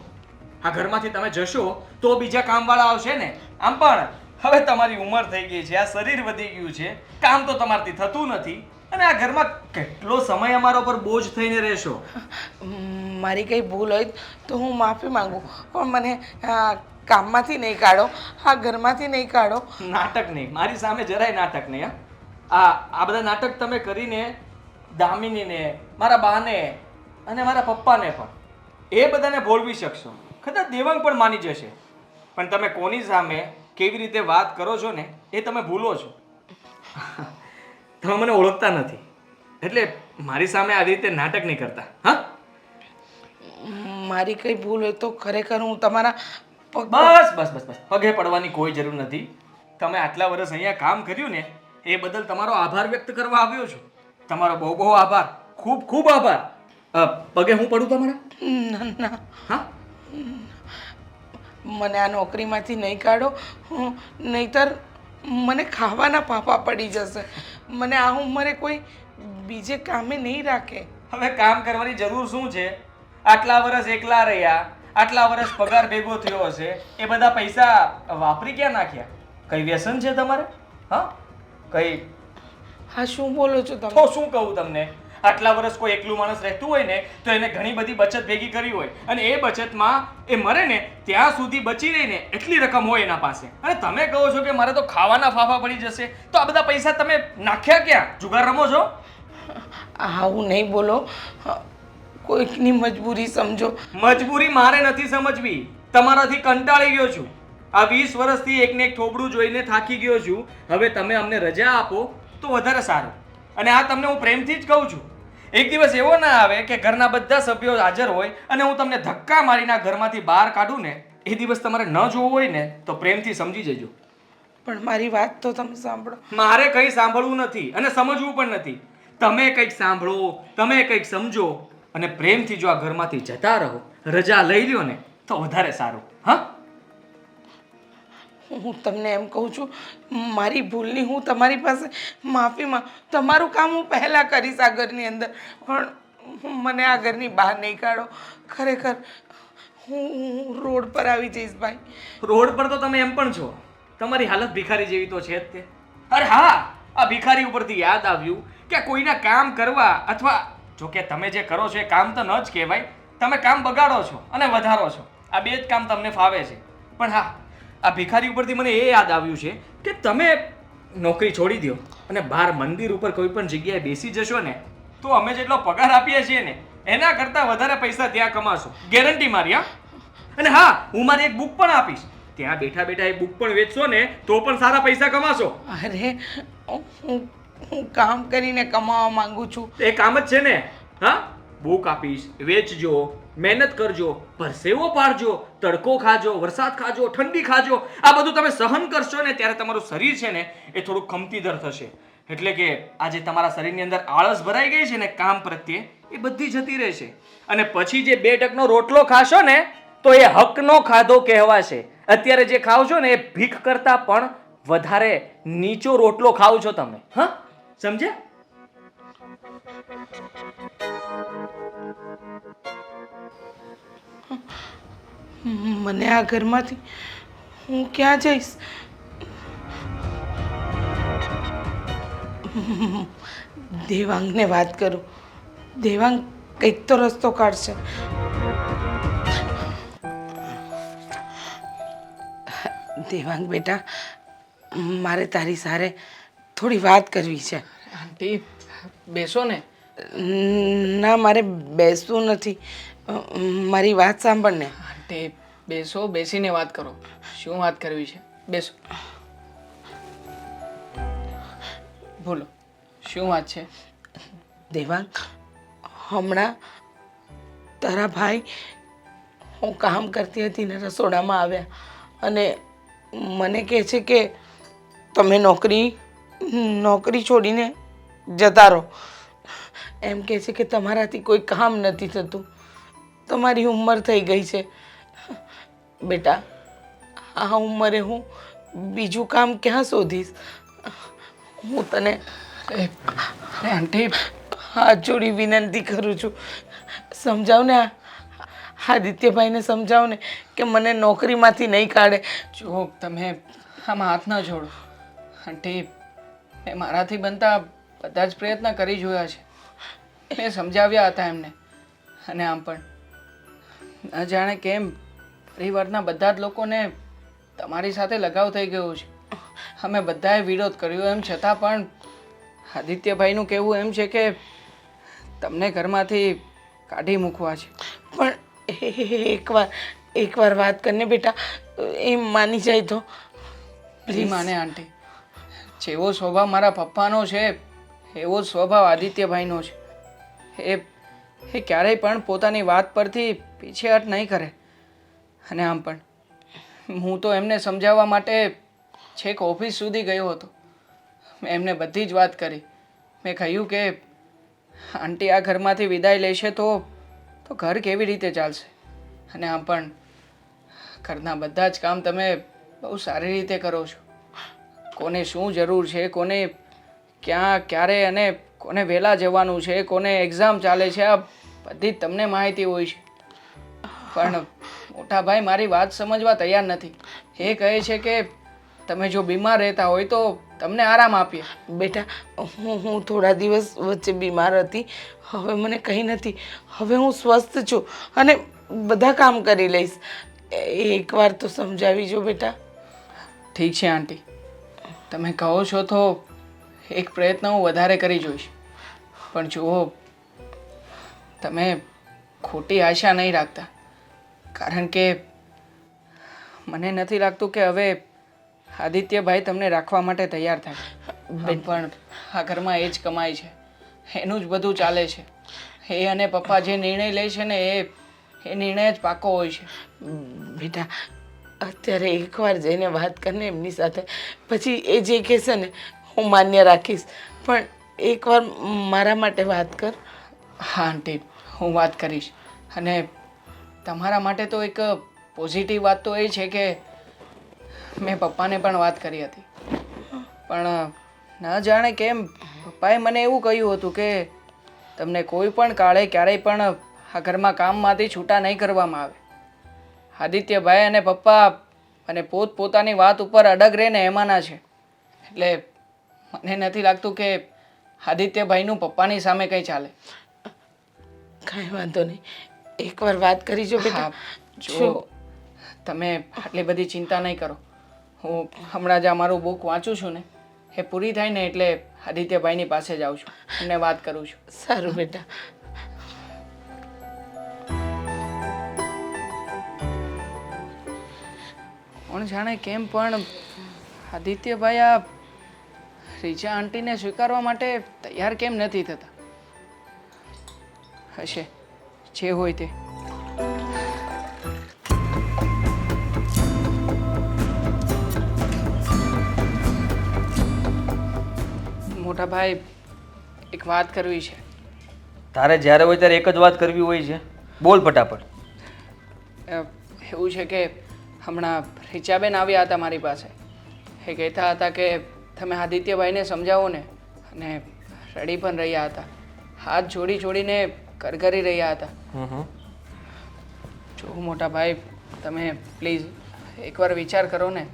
આ ઘરમાંથી તમે જશો તો બીજા કામવાળા આવશે ને. આમ પણ હવે તમારી ઉંમર થઈ ગઈ છે, આ શરીર વધી ગયું છે, કામ તો તમારાથી થતું નથી, અને આ ઘરમાં કેટલો સમય અમારા પર બોજ થઈને રહેશો? મારી કંઈ ભૂલ હોય તો હું માફી માંગુ, પણ મને કામમાંથી નહીં કાઢો, આ ઘરમાંથી નહીં કાઢો. નાટક નહીં, મારી સામે જરાય નાટક નહીં. હા, આ બધા નાટક તમે કરીને દામિનીને, મારા બાને અને મારા પપ્પાને પણ એ બધાને ભોળવી શકશો. કદાચ દેવાંગ પણ માની જશે, પણ તમે કોની સામે કેવી રીતે વાત કરો છો ને એ તમે ભૂલો છો. તમે મને ઓળખતા નથી એટલે મારી સામે આવી રીતે નાટક નહીં કરતા. હા, મારી કંઈ ભૂલ હોય તો ખરેખર હું તમારા બસ બસ બસ બસ, પગે પડવાની કોઈ જરૂર નથી. તમે આટલા વર્ષ અહીંયા કામ કર્યું ને એ બદલ તમારો આભાર વ્યક્ત કરવા આવ્યો છું. તમારો બહુ બહુ આભાર, ખૂબ ખૂબ આભાર. પગે હું પડું તમારા? ના ના, હા, મને આ નોકરીમાંથી નહીં કાઢો, નહીંતર મને ખાવાના ફાફા પડી જશે. મને આ ઉંમરે કોઈ બીજે કામે નહીં રાખે. હવે કામ કરવાની જરૂર શું છે? આટલા વર્ષ એકલા રહ્યા, આટલા વર્ષ પગાર ભેગો થયો હશે, એ બધા પૈસા વાપરી ક્યાં નાખ્યા? કઈ વ્યસન છે તમારે? હા, કઈ? હા, શું બોલો છો તમે? તો શું કહું તમને? આટલા વર્ષ કોઈ એકલું માણસ રહેતું હોય ને તો એને ઘણી બધી બચત ભેગી કરી હોય, અને એ બચતમાં એ મરે ને ત્યાં સુધી બચી રહી ને એટલી રકમ હોય એના પાસે, અને તમે કહો છો કે મારે તો ખાવાના ફાફા પડી જશે. તો આ બધા પૈસા તમે નાખ્યા ક્યાં? જુગાર રમો છો? આવું નહીં બોલો, કોઈકની મજબૂરી સમજો. મજબૂરી મારે નથી સમજવી, તમારાથી કંટાળી ગયો છું. આ 20 વર્ષથી એકને એક થોબડું જોઈને થાકી ગયો છું. હવે તમે અમને રજા આપો તો વધારે સારું. અને આ તમને હું પ્રેમથી જ કહું છું. એક દિવસ એવો ના આવે કે ઘરના બધા સભ્યો હાજર હોય અને હું તમને ધક્કા મારીને આ ઘરમાંથી બહાર કાઢું ને, એ દિવસ તમારે ન જોવો હોય ને તો પ્રેમથી સમજી જજો. પણ મારી વાત તો તમે સાંભળો. મારે કંઈ સાંભળવું નથી અને સમજવું પણ નથી. તમે કંઈક સાંભળો, તમે કંઈક સમજો, અને પ્રેમથી જો આ ઘરમાંથી જતા રહો, રજા લઈ લ્યો ને તો વધારે સારું. હા, હું તમને એમ કહું છું, મારી ભૂલની હું તમારી પાસે માફી માંગ. તમારું કામ હું પહેલાં કરીશ આ ઘરની અંદર, પણ મને આ ઘરની બહાર નહીં કાઢો. ખરેખર હું રોડ પર આવી જઈશ ભાઈ. રોડ પર તો તમે એમ પણ છો. તમારી હાલત ભિખારી જેવી તો છે જ તે. અરે હા, આ ભિખારી ઉપરથી યાદ આવ્યું કે કોઈના કામ કરવા, અથવા જો કે તમે જે કરો છો એ કામ તો ન જ કહેવાય. તમે કામ બગાડો છો અને વધારો છો. આ 2 જ કામ તમને ફાવે છે. પણ હા, આ ભિખારી ઉપરથી મને એ યાદ આવ્યું છે કે તમે નોકરી છોડી દો અને બહાર મંદિર ઉપર કોઈ પણ જગ્યાએ બેસી જશો ને તો અમે જેટલો પગાર આપીએ છીએ ને એના કરતાં વધારે પૈસા ત્યાં કમાશો, ગેરંટી મારી. હા, અને હા, હું મારી એક બુક પણ આપીશ. ત્યાં બેઠા બેઠા એ બુક પણ વેચશો ને તો પણ સારા પૈસા કમાશો. અરે હું કામ કરીને કમાવા માંગુ છું. એ કામ જ છે ને. હા, બુક આપીશ, વેચજો, મહેનત કરજો, પરસેવો પાડજો, તડકો ખાજો, વરસાદ ખાજો, ઠંડી ખાજો. આ બધું તમે સહન કરશો ને ત્યારે તમારું શરીર છે ને એ થોડું ખમતીદર થશે. એટલે કે આજે તમારા શરીરની અંદર આળસ ભરાઈ ગઈ છે ને કામ પ્રત્યે, એ બધી જતી રહેશે. અને પછી જે 2 ટકનો રોટલો ખાશો ને તો એ હકનો ખાધો કહેવાશે. અત્યારે જે ખાવ છો ને એ ભીખ કરતા પણ વધારે નીચો રોટલો ખાવ છો તમે. હા, સમજ્યા? મને આ ઘરમાંથી હું ક્યાં જઈશ? દેવાંગને વાત કરું. દેવાંગ કંઈક તો રસ્તો કાઢશે. દેવાંગ બેટા, મારે તારી સારે થોડી વાત કરવી છે. આંટી બેસો ને. ના, મારે બેસવું નથી. મારી વાત સાંભળ ને. આંટી બેસો, બેસીને વાત કરો. શું વાત કરવી છે? બેસો. બોલો, શું વાત છે? દેવાંગ, હમણાં તારા ભાઈ હું કામ કરતી હતી ને રસોડામાં આવ્યા અને મને કહે છે કે તમે નોકરી છોડીને જતા રહો. એમ કહે છે કે તમારાથી કોઈ કામ નથી થતું, તમારી ઉંમર થઈ ગઈ છે. બેટા, આ ઉંમરે હું બીજું કામ ક્યાં શોધીશ? હું તને અરે આંટી, હાથ જોડી વિનંતી કરું છું, સમજાવ ને આદિત્યભાઈને સમજાવ ને કે મને નોકરીમાંથી નહીં કાઢે. જો તમે આમાં હાથ ન જોડો. આંટી, મેં મારાથી બનતા બધા જ પ્રયત્ન કરી જોયા છે. મેં સમજાવ્યા હતા એમને. અને આમ પણ ન જાણે કેમ પરિવારના બધા જ લોકોને તમારી સાથે લગાવ થઈ ગયો છે. અમે બધાએ વિરોધ કર્યો, એમ છતાં પણ આદિત્યભાઈનું કહેવું એમ છે કે તમને ઘરમાંથી કાઢી મૂકવા છે. પણ એકવાર વાત કરીને બેટા, એમ માની જાય તો પ્લીઝ. માને આંટી, જેવો સ્વભાવ મારા પપ્પાનો છે એવો જ સ્વભાવ આદિત્યભાઈનો છે. એ ક્યારેય પણ પોતાની વાત પરથી પીછેહટ નહીં કરે. અને આમ પણ હું તો એમને સમજાવવા માટે છેક ઓફિસ સુધી ગયો હતો. મેં એમને બધી જ વાત કરી. મેં કહ્યું કે આંટી આ ઘરમાંથી વિદાય લેશે તો ઘર કેવી રીતે ચાલશે? અને આમ પણ ઘરના બધા જ કામ તમે બહુ સારી રીતે કરો છો. કોને શું જરૂર છે, કોને ક્યાં ક્યારે અને કોને વહેલા જવાનું છે, કોને એક્ઝામ ચાલે છે, આ બધી જ તમને માહિતી હોય છે. પણ મોટા ભાઈ મારી વાત સમજવા તૈયાર નથી. એ કહે છે કે તમે જો બીમાર રહેતા હોય તો તમને આરામ આપીએ. બેટા, હું થોડા દિવસ વચ્ચે બીમાર હતી, હવે મને કંઈ નથી. હવે હું સ્વસ્થ છું અને બધા કામ કરી લઈશ. એકવાર તો સમજાવી જો બેટા. ઠીક છે આંટી, તમે કહો છો તો એક પ્રયત્ન હું વધારે કરી જોઈશ. પણ જુઓ, તમે ખોટી આશા નહીં રાખતા, કારણ કે મને નથી લાગતું કે હવે આદિત્યભાઈ તમને રાખવા માટે તૈયાર થાય. પણ આ ઘરમાં એ જ કમાય છે, એનું જ બધું ચાલે છે. એ અને પપ્પા જે નિર્ણય લે છે ને એ નિર્ણય જ પાકો હોય છે. બેટા, અત્યારે એકવાર જઈને વાત કરીને એમની સાથે, પછી એ જે કહેશે ને હું માન્ય રાખીશ. પણ એકવાર મારા માટે વાત કર. હા આંટી, હું વાત કરીશ. અને તમારા માટે તો એક પોઝિટિવ વાત તો એ છે કે મેં પપ્પાને પણ વાત કરી હતી. પણ ન જાણે કેમ પપ્પાએ મને એવું કહ્યું હતું કે તમને કોઈ પણ કાળે ક્યારેય પણ આ ઘરમાં કામમાંથી છૂટા નહીં કરવામાં આવે. આદિત્યભાઈ અને પપ્પા અને પોતપોતાની વાત ઉપર અડગ રહીને એમાંના છે. એટલે મને નથી લાગતું કે આદિત્યભાઈનું પપ્પાની સામે કંઈ ચાલે. કાંઈ વાંધો નહીં, એકવાર વાત કરી જો બેટા. જો તમે આટલી બધી ચિંતા નહીં કરો. હું હમણાં જ મારું બુક વાંચું છું ને, એ પૂરી થાય ને એટલે આદિત્યભાઈની પાસે જ આવું છું, એમને વાત કરું છું. સારું બેટા. કોણ જાણે કેમ પણ આદિત્યભાઈ આ રીચા આંટીને સ્વીકારવા માટે તૈયાર કેમ નથી થતા? હશે જે હોય તે. મોટા ભાઈ, એક વાત કરવી છે. તારે જ્યારે હોય ત્યારે એક જ વાત કરવી હોય છે, બોલ ફટાફટ. એવું છે કે હમણાં રીચાબેન આવ્યા હતા મારી પાસે. એ કહેતા હતા કે તમે આદિત્યભાઈને સમજાવો ને, અને રડી પણ રહ્યા હતા. હાથ જોડી જોડીને કરગરી રહ્યા હતા. જો મોટા ભાઈ, તમે પ્લીઝ એકવાર વિચાર કરો ને.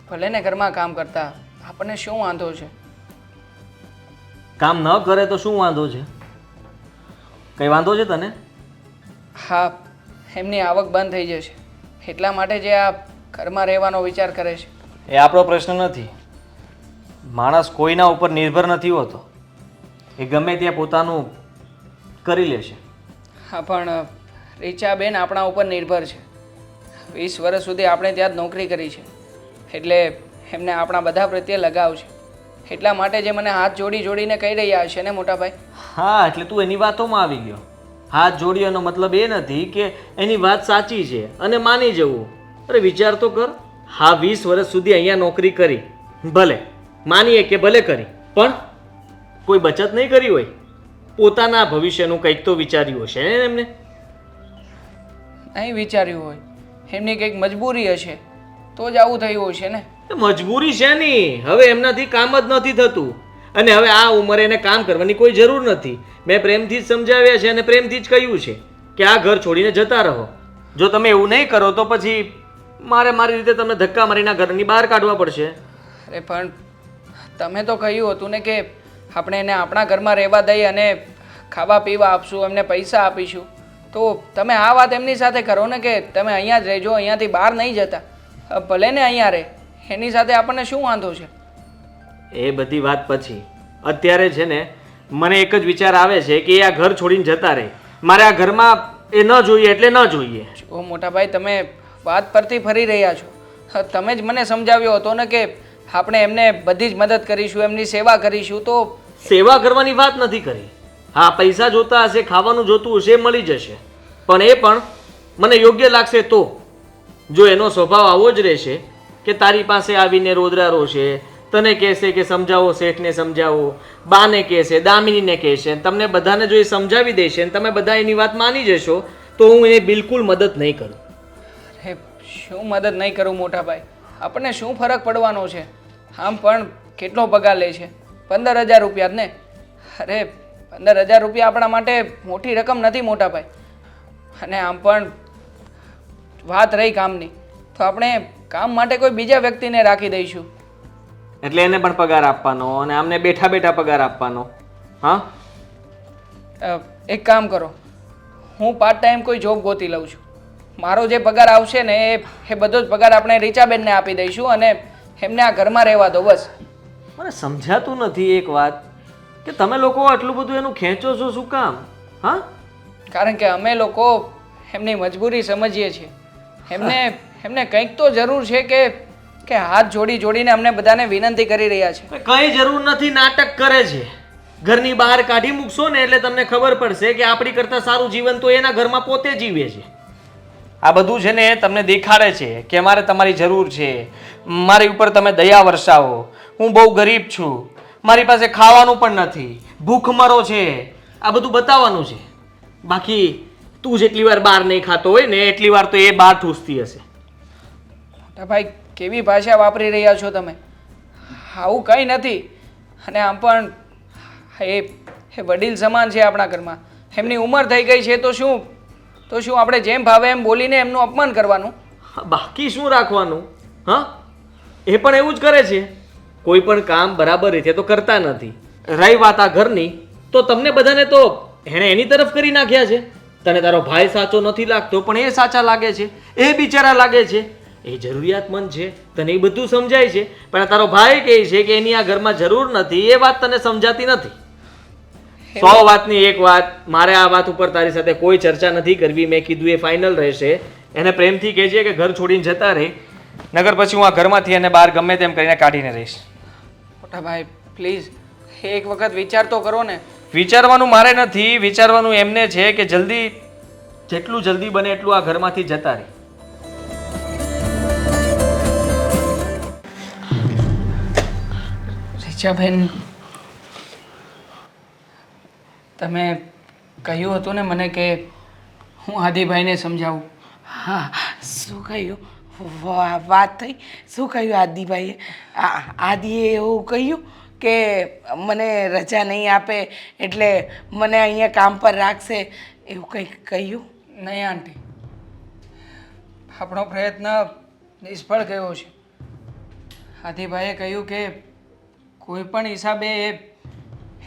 ભલે ને ઘરમાં કામ કરતા, આપણને શું વાંધો છે? કામ ન કરે તો શું વાંધો છે? કઈ વાંધો છે તને? હા, એમની આવક બંધ થઈ જશે એટલા માટે જે આ ઘરમાં રહેવાનો વિચાર કરે છે. એ આપણો પ્રશ્ન નથી. માણસ કોઈના ઉપર નિર્ભર નથી હોતો, એ ગમે ત્યાં પોતાનું કરી લેશે. હા, પણ રીચાબેન આપણા ઉપર નિર્ભર છે. 20 વર્ષ સુધી આપણે ત્યાં જ નોકરી કરી છે. એટલે એમને આપણા બધા પ્રત્યે લગાવ છે. એટલા માટે જે મને હાથ જોડીને કહી રહ્યા હશે ને મોટા ભાઈ. હા એટલે તું એની વાતોમાં આવી ગયો. હાથ જોડીનો મતલબ એ નથી કે એની વાત સાચી છે અને માની જવું. અરે વિચાર તો કર, હા 20 વર્ષ સુધી અહીંયા નોકરી કરી, ભલે માનીએ કે ભલે કરી, પણ કોઈ બચત નહીં કરી હોય. પોતાના ભવિષ્યનું કંઈક તો વિચાર્યું હશે ને એમને. નહીં વિચાર્યું હોય, એમની કંઈક મજબૂરી હશે તો જ આવું થયું હશે ને. મજબૂરી છે નહીં, હવે એમનાથી કામ જ નથી થતું અને હવે આ ઉંમરે એને કામ કરવાની કોઈ જરૂર નથી. મેં પ્રેમથી જ સમજાવ્યા છે અને પ્રેમથી જ કહ્યું છે કે આ ઘર છોડીને જતા રહો. જો તમે એવું નહીં કરો તો પછી મારે મારી રીતે તમને ધક્કા મારીને ઘરની બહાર કાઢવા પડશે. અરે પણ તમે તો કહ્યું હતું ને કે આપણે એને આપણા ઘરમાં રહેવા દઈએ અને ખાવા પીવા આપશું, એમને પૈસા આપીશું. તો તમે આ વાત એમની સાથે કરો ને કે તમે અહીંયા જ રહેજો, અહીંયાથી બહાર નહીં જતા. ભલે ને અહીંયા રહે, એની સાથે આપણને શું વાંધો છે? એ બધી વાત પછી. અત્યારે છે ને મને એક જ વિચાર આવે છે કે એ આ ઘર છોડીને જતા રહે. મારે આ ઘરમાં એ ન જોઈએ એટલે ન જોઈએ. ઓ મોટા ભાઈ, તમે વાત પરથી ફરી રહ્યા છો. તમે જ મને સમજાવ્યો હતો ને કે આપણે એમને બધી જ મદદ કરીશું, એમની સેવા કરીશું. તો સેવા કરવાની વાત નથી કરી. હા પૈસા જોતા હશે, ખાવાનું જોતું હશે, મળી જશે, પણ એ પણ મને યોગ્ય લાગશે તો. જો એનો સ્વભાવ આવો જ રહેશે કે તારી પાસે આવીને રોદરા રોશે, તને કહેશે કે સમજાવો, શેઠને સમજાવો, બાને કહેશે, દામિનીને કહેશે, તમને બધાને જો એ સમજાવી દેશે અને તમે બધા એની વાત માની જશો તો હું એને બિલકુલ મદદ નહીં કરું. અરે શું મદદ નહીં કરું મોટા ભાઈ? આપણને શું ફરક પડવાનો છે? આમ પણ કેટલો પગાર લે છે? 15,000 રૂપિયા જ ને. અરે 15,000 રૂપિયા આપણા માટે મોટી રકમ નથી મોટા ભાઈ. અને આમ પણ વાત રહી કામની, તો આપણે કામ માટે કોઈ બીજા વ્યક્તિને રાખી દઈશું. એટલે એને પણ પગાર આપવાનો અને આમને બેઠા બેઠા પગાર આપવાનો. હા એક કામ કરો, હું પાર્ટ ટાઈમ કોઈ જોબ ગોતી લઉં છું. મારો જે પગાર આવશે ને એ બધો જ પગાર આપણે રીચાબેનને આપી દઈશું અને એમને આ ઘરમાં રહેવા દો બસ. મને સમજાતું નથી એક વાત કે તમે લોકો આટલું બધું એનું ખેંચો છો શું કામ? હા કારણ કે અમે લોકો એમની મજબૂરી સમજીએ છીએ. એમને કંઈક તો જરૂર છે કે હાથ જોડીને અમને બધાને વિનંતી કરી રહ્યા છે. કઈ જરૂર નથી, નાટક કરે છે. ઘરની બહાર કાઢી મૂકશો ને એટલે તમને ખબર પડશે કે આપણી કરતાં સારું જીવન તો એના ઘરમાં પોતે જીવે છે. આ બધું છે ને તમને દેખાડે છે કે મારે તમારી જરૂર છે, મારી ઉપર તમે દયા વરસાવો, હું બહુ ગરીબ છું, મારી પાસે ખાવાનું પણ નથી, ભૂખમરો છે. આ બધું બતાવવાનું છે. બાકી તું જેટલી વાર બહાર નહીં ખાતો હોય ને એટલી વાર તો એ બહાર ઠૂસતી હશે. મોટા ભાઈ, કેવી ભાષા વાપરી રહ્યા છો તમે? આવું કંઈ નથી. અને આમ પણ એ વડીલ સમાન છે આપણા ઘરમાં. એમની ઉંમર થઈ ગઈ છે તો શું આપણે જેમ ભાવે એમ બોલીને એમનું અપમાન કરવાનું? બાકી શું રાખવાનું? હા એ પણ એવું જ કરે છે. કોઈ પણ કામ બરાબર રીતે તો કરતા નથી. રહી વાત આ ઘરની, તો તમને બધાને તો એણે એની તરફ કરી નાખ્યા છે. તને તારો ભાઈ સાચો નથી લાગતો પણ એ સાચા લાગે છે, એ બિચારા લાગે છે, એ જરૂરિયાતમંદ છે, તને એ બધું સમજાય છે. પણ તારો ભાઈ કહે છે કે એની આ ઘરમાં જરૂર નથી. એ વાત તને સમજાતી નથી. 100 વાતની એક વાત, મારે આ વાત ઉપર તારી સાથે કોઈ ચર્ચા નથી કરવી. મેં કીધું એ ફાઇનલ રહેશે. એને પ્રેમથી કહેજે કે ઘર છોડીને જતા રહે, નગર પછી હું આ ઘરમાંથી એને બહાર ગમે તેમ કરીને કાઢીને રહીશ. મોટા ભાઈ પ્લીઝ એક વખત વિચાર તો કરો ને. વિચારવાનું મારે નથી, વિચારવાનું એમને છે કે જેટલું જલ્દી બને એટલું આ ઘરમાંથી જતા રહે. રીચાબેન, તમે કહ્યું હતું ને મને કે હું આદિભાઈને સમજાવું. હા શું કહ્યું? વાત થઈ? શું કહ્યું આદિભાઈએ? આદિએ એવું કહ્યું કે મને રજા નહીં આપે એટલે મને અહીંયા કામ પર રાખશે, એવું કંઈક કહ્યું? નહીં આંટી, આપણો પ્રયત્ન નિષ્ફળ ગયો છે. આદિભાઈએ કહ્યું કે કોઈ પણ હિસાબે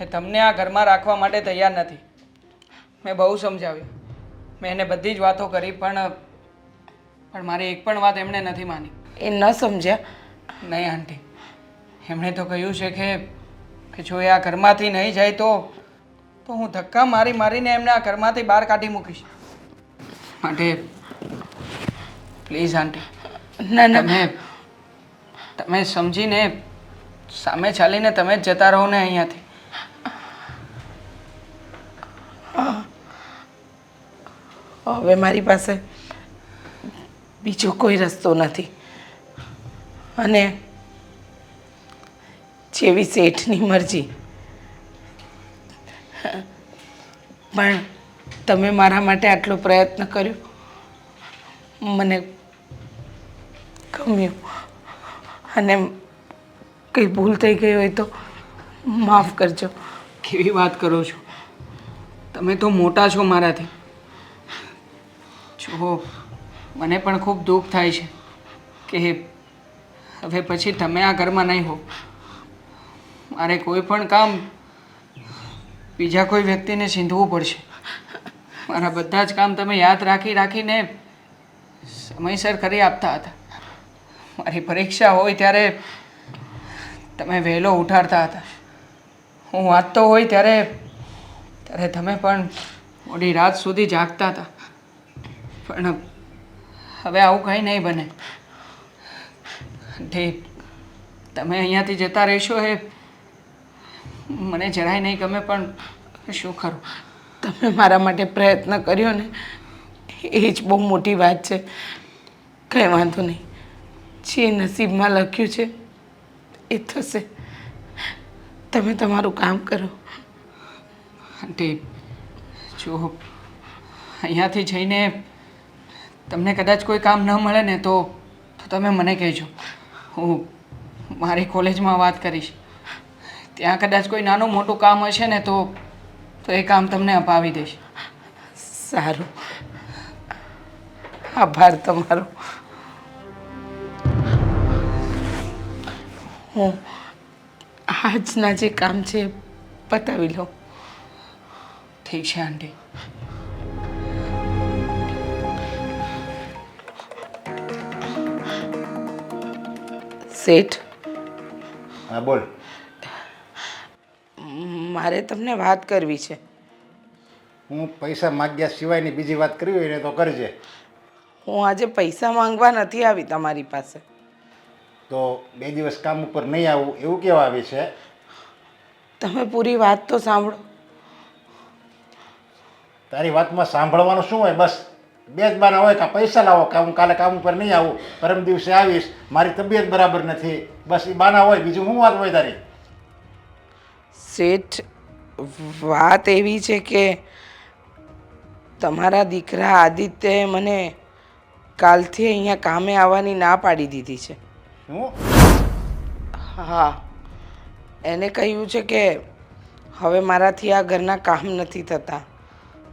એ તમને આ ઘરમાં રાખવા માટે તૈયાર નથી. મેં બહુ સમજાવ્યું, મેં એને બધી જ વાતો કરી, પણ મારી એક પણ વાત એમણે નથી માની. એ ન સમજ્યા? નહીં આંટી, એમણે તો કહ્યું છે કે જો એ આ ઘરમાંથી નહીં જાય તો હું ધક્કા મારીને એમને આ ઘરમાંથી બહાર કાઢી મૂકીશ. માટે પ્લીઝ આંટી, ના ના, તમે સમજીને સામે ચાલીને તમે જ જતા રહો ને અહીંયાથી. હવે મારી પાસે બીજો કોઈ રસ્તો નથી. અને જેવી શેઠની મરજી. પણ તમે મારા માટે આટલો પ્રયત્ન કર્યો, મને ગમ્યું. અને કંઈ ભૂલ થઈ ગઈ હોય તો માફ કરજો. કેવી વાત કરો છો? તમે તો મોટા છો મારાથી. જો મને પણ ખૂબ દુઃખ થાય છે કે હવે પછી તમે આ ઘરમાં નહીં હો. મારે કોઈ પણ કામ બીજા કોઈ વ્યક્તિને ચીંધવું પડશે. મારા બધા જ કામ તમે યાદ રાખીને સમયસર કરી આપતા હતા. મારી પરીક્ષા હોય ત્યારે તમે વહેલો ઉઠાડતા હતા. હું વાંચતો હોય ત્યારે તમે પણ મોડી રાત સુધી જાગતા હતા. પણ હવે આવું કંઈ નહીં બને. તમે અહીંયાથી જતા રહેશો એ મને જરાય નહીં ગમે, પણ શું કરું? તમે મારા માટે પ્રયત્ન કર્યો ને એ જ બહુ મોટી વાત છે. કંઈ વાંધો નહીં, જે નસીબમાં લખ્યું છે એ થશે. તમે તમારું કામ કરો. આંટી, જો અહીંયાથી જઈને તમને કદાચ કોઈ કામ ન મળે ને તો તમે મને કહેજો. હું મારી કોલેજમાં વાત કરીશ. ત્યાં કદાચ કોઈ નાનું મોટું કામ હશે ને તો એ કામ તમને અપાવી દઈશ. સારું, આભાર તમારો. હું આજના જે કામ છે એ પતાવી લઉં. ઠીક છે આંટી. શેઠ, હા બોલ. મારે તમને વાત કરવી છે. હું પૈસા માગ્યા સિવાયની બીજી વાત કરવી હોય ને તો કરજે. હું આજે પૈસા માંગવા નથી આવી તમારી પાસે. તો 2 દિવસ કામ ઉપર નહીં આવું એવું કેવા આવે છે? તમે પૂરી વાત તો સાંભળો. તારી વાતમાં સાંભળવાનું શું હોય? બસ 2 જ બાના હોય કે પૈસા લાવો કે હું કાલે કામ ઉપર નહીં આવું, પરમ દિવસે આવીશ, મારી તબિયત બરાબર નથી, બસ એ બાના હોય. બીજું શું વાત હોય તારી? શેઠ, વાત એવી છે કે તમારા દીકરા આદિત્યએ મને કાલથી અહીંયા કામે આવવાની ના પાડી દીધી છે. શું? હા, એને કહ્યું છે કે હવે મારાથી આ ઘરના કામ નથી થતા,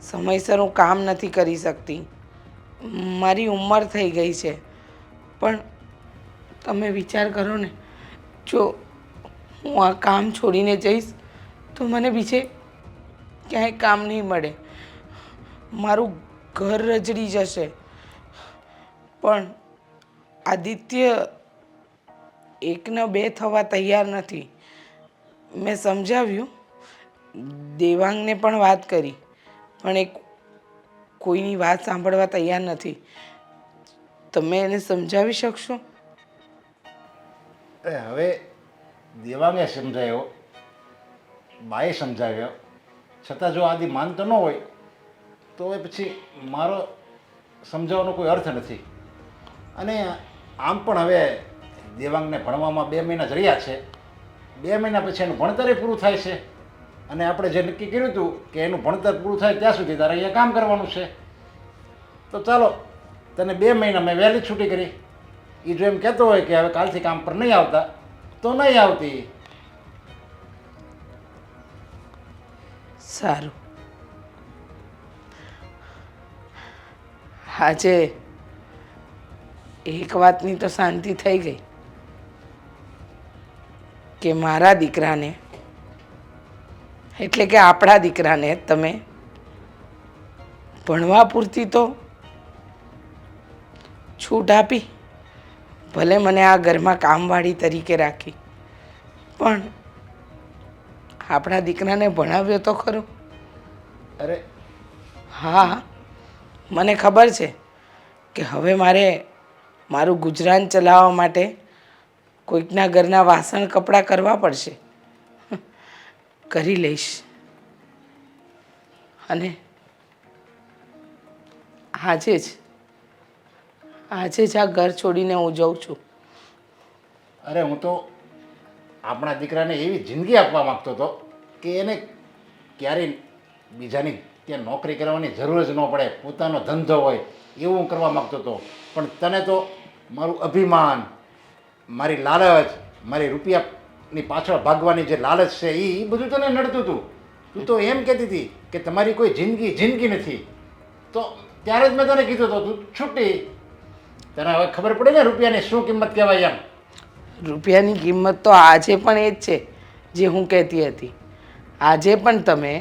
સમયસર હું કામ નથી કરી શકતી, મારી ઉંમર થઈ ગઈ છે. પણ તમે વિચાર કરો ને, જો હું આ કામ છોડીને જઈશ તો મને બીજે ક્યાંય કામ નહીં મળે, મારું ઘર રજડી જશે. પણ આદિત્ય એકના બે થવા તૈયાર નથી. મેં સમજાવ્યું, દેવાંગને પણ વાત કરી, પણ એ કોઈની વાત સાંભળવા તૈયાર નથી. તમે એને સમજાવી શકશો? હવે દેવાંગે સમજાયો, બાએ સમજાવ્યો, છતાં જો આદિ માનતો ન હોય તો એ પછી મારો સમજાવવાનો કોઈ અર્થ નથી. અને આમ પણ હવે દેવાંગને ભણવામાં 2 મહિના જ રહ્યા છે. 2 મહિના પછી એનું ભણતરે પૂરું થાય છે. અને આપણે જે નક્કી કર્યું હતું કે એનું ભણતર પૂરું થાય ત્યાં સુધી તારે અહીંયા કામ કરવાનું છે. તો ચાલો, તને 2 મહિના મેં વહેલી છૂટી કરી. એ જો એમ કહેતો હોય કે હવે કાલથી કામ પર નહીં આવતા તો નહીં આવતી. સારું, આજે એક વાતની તો શાંતિ થઈ ગઈ કે મારા દીકરાને, એટલે કે આપણા દીકરાને તમે ભણવા પૂરતી તો છૂટ આપી. ભલે મને આ ઘરમાં કામવાળી તરીકે રાખી, પણ આપણા દીકરાને ભણાવ્યો તો ખરો. અરે હા, મને ખબર છે કે હવે મારે મારું ગુજરાન ચલાવવા માટે કોઈકના ઘરના વાસણ કપડાં કરવા પડશે. કરી લઈશ. અને આજે જ આ ઘર છોડીને હું જાઉં છું. અરે હું તો આપણા દીકરાને એવી જિંદગી આપવા માંગતો હતો કે એને ક્યારેય બીજાની ત્યાં નોકરી કરવાની જરૂર જ ન પડે, પોતાનો ધંધો હોય એવું હું કરવા માંગતો હતો. પણ તને તો મારું અભિમાન, મારી લાલચ, મારી રૂપિયાની પાછળ ભાગવાની જે લાલચ છે એ બધું તને નડતું હતું. તું તો એમ કહેતી હતી કે તમારી કોઈ જિંદગી નથી. તો ત્યારે જ મેં તને કીધું હતું તું છૂટી. તને હવે ખબર પડે ને રૂપિયાની શું કિંમત કહેવાય એમ. રૂપિયાની કિંમત તો આજે પણ એ જ છે જે હું કહેતી હતી. આજે પણ તમે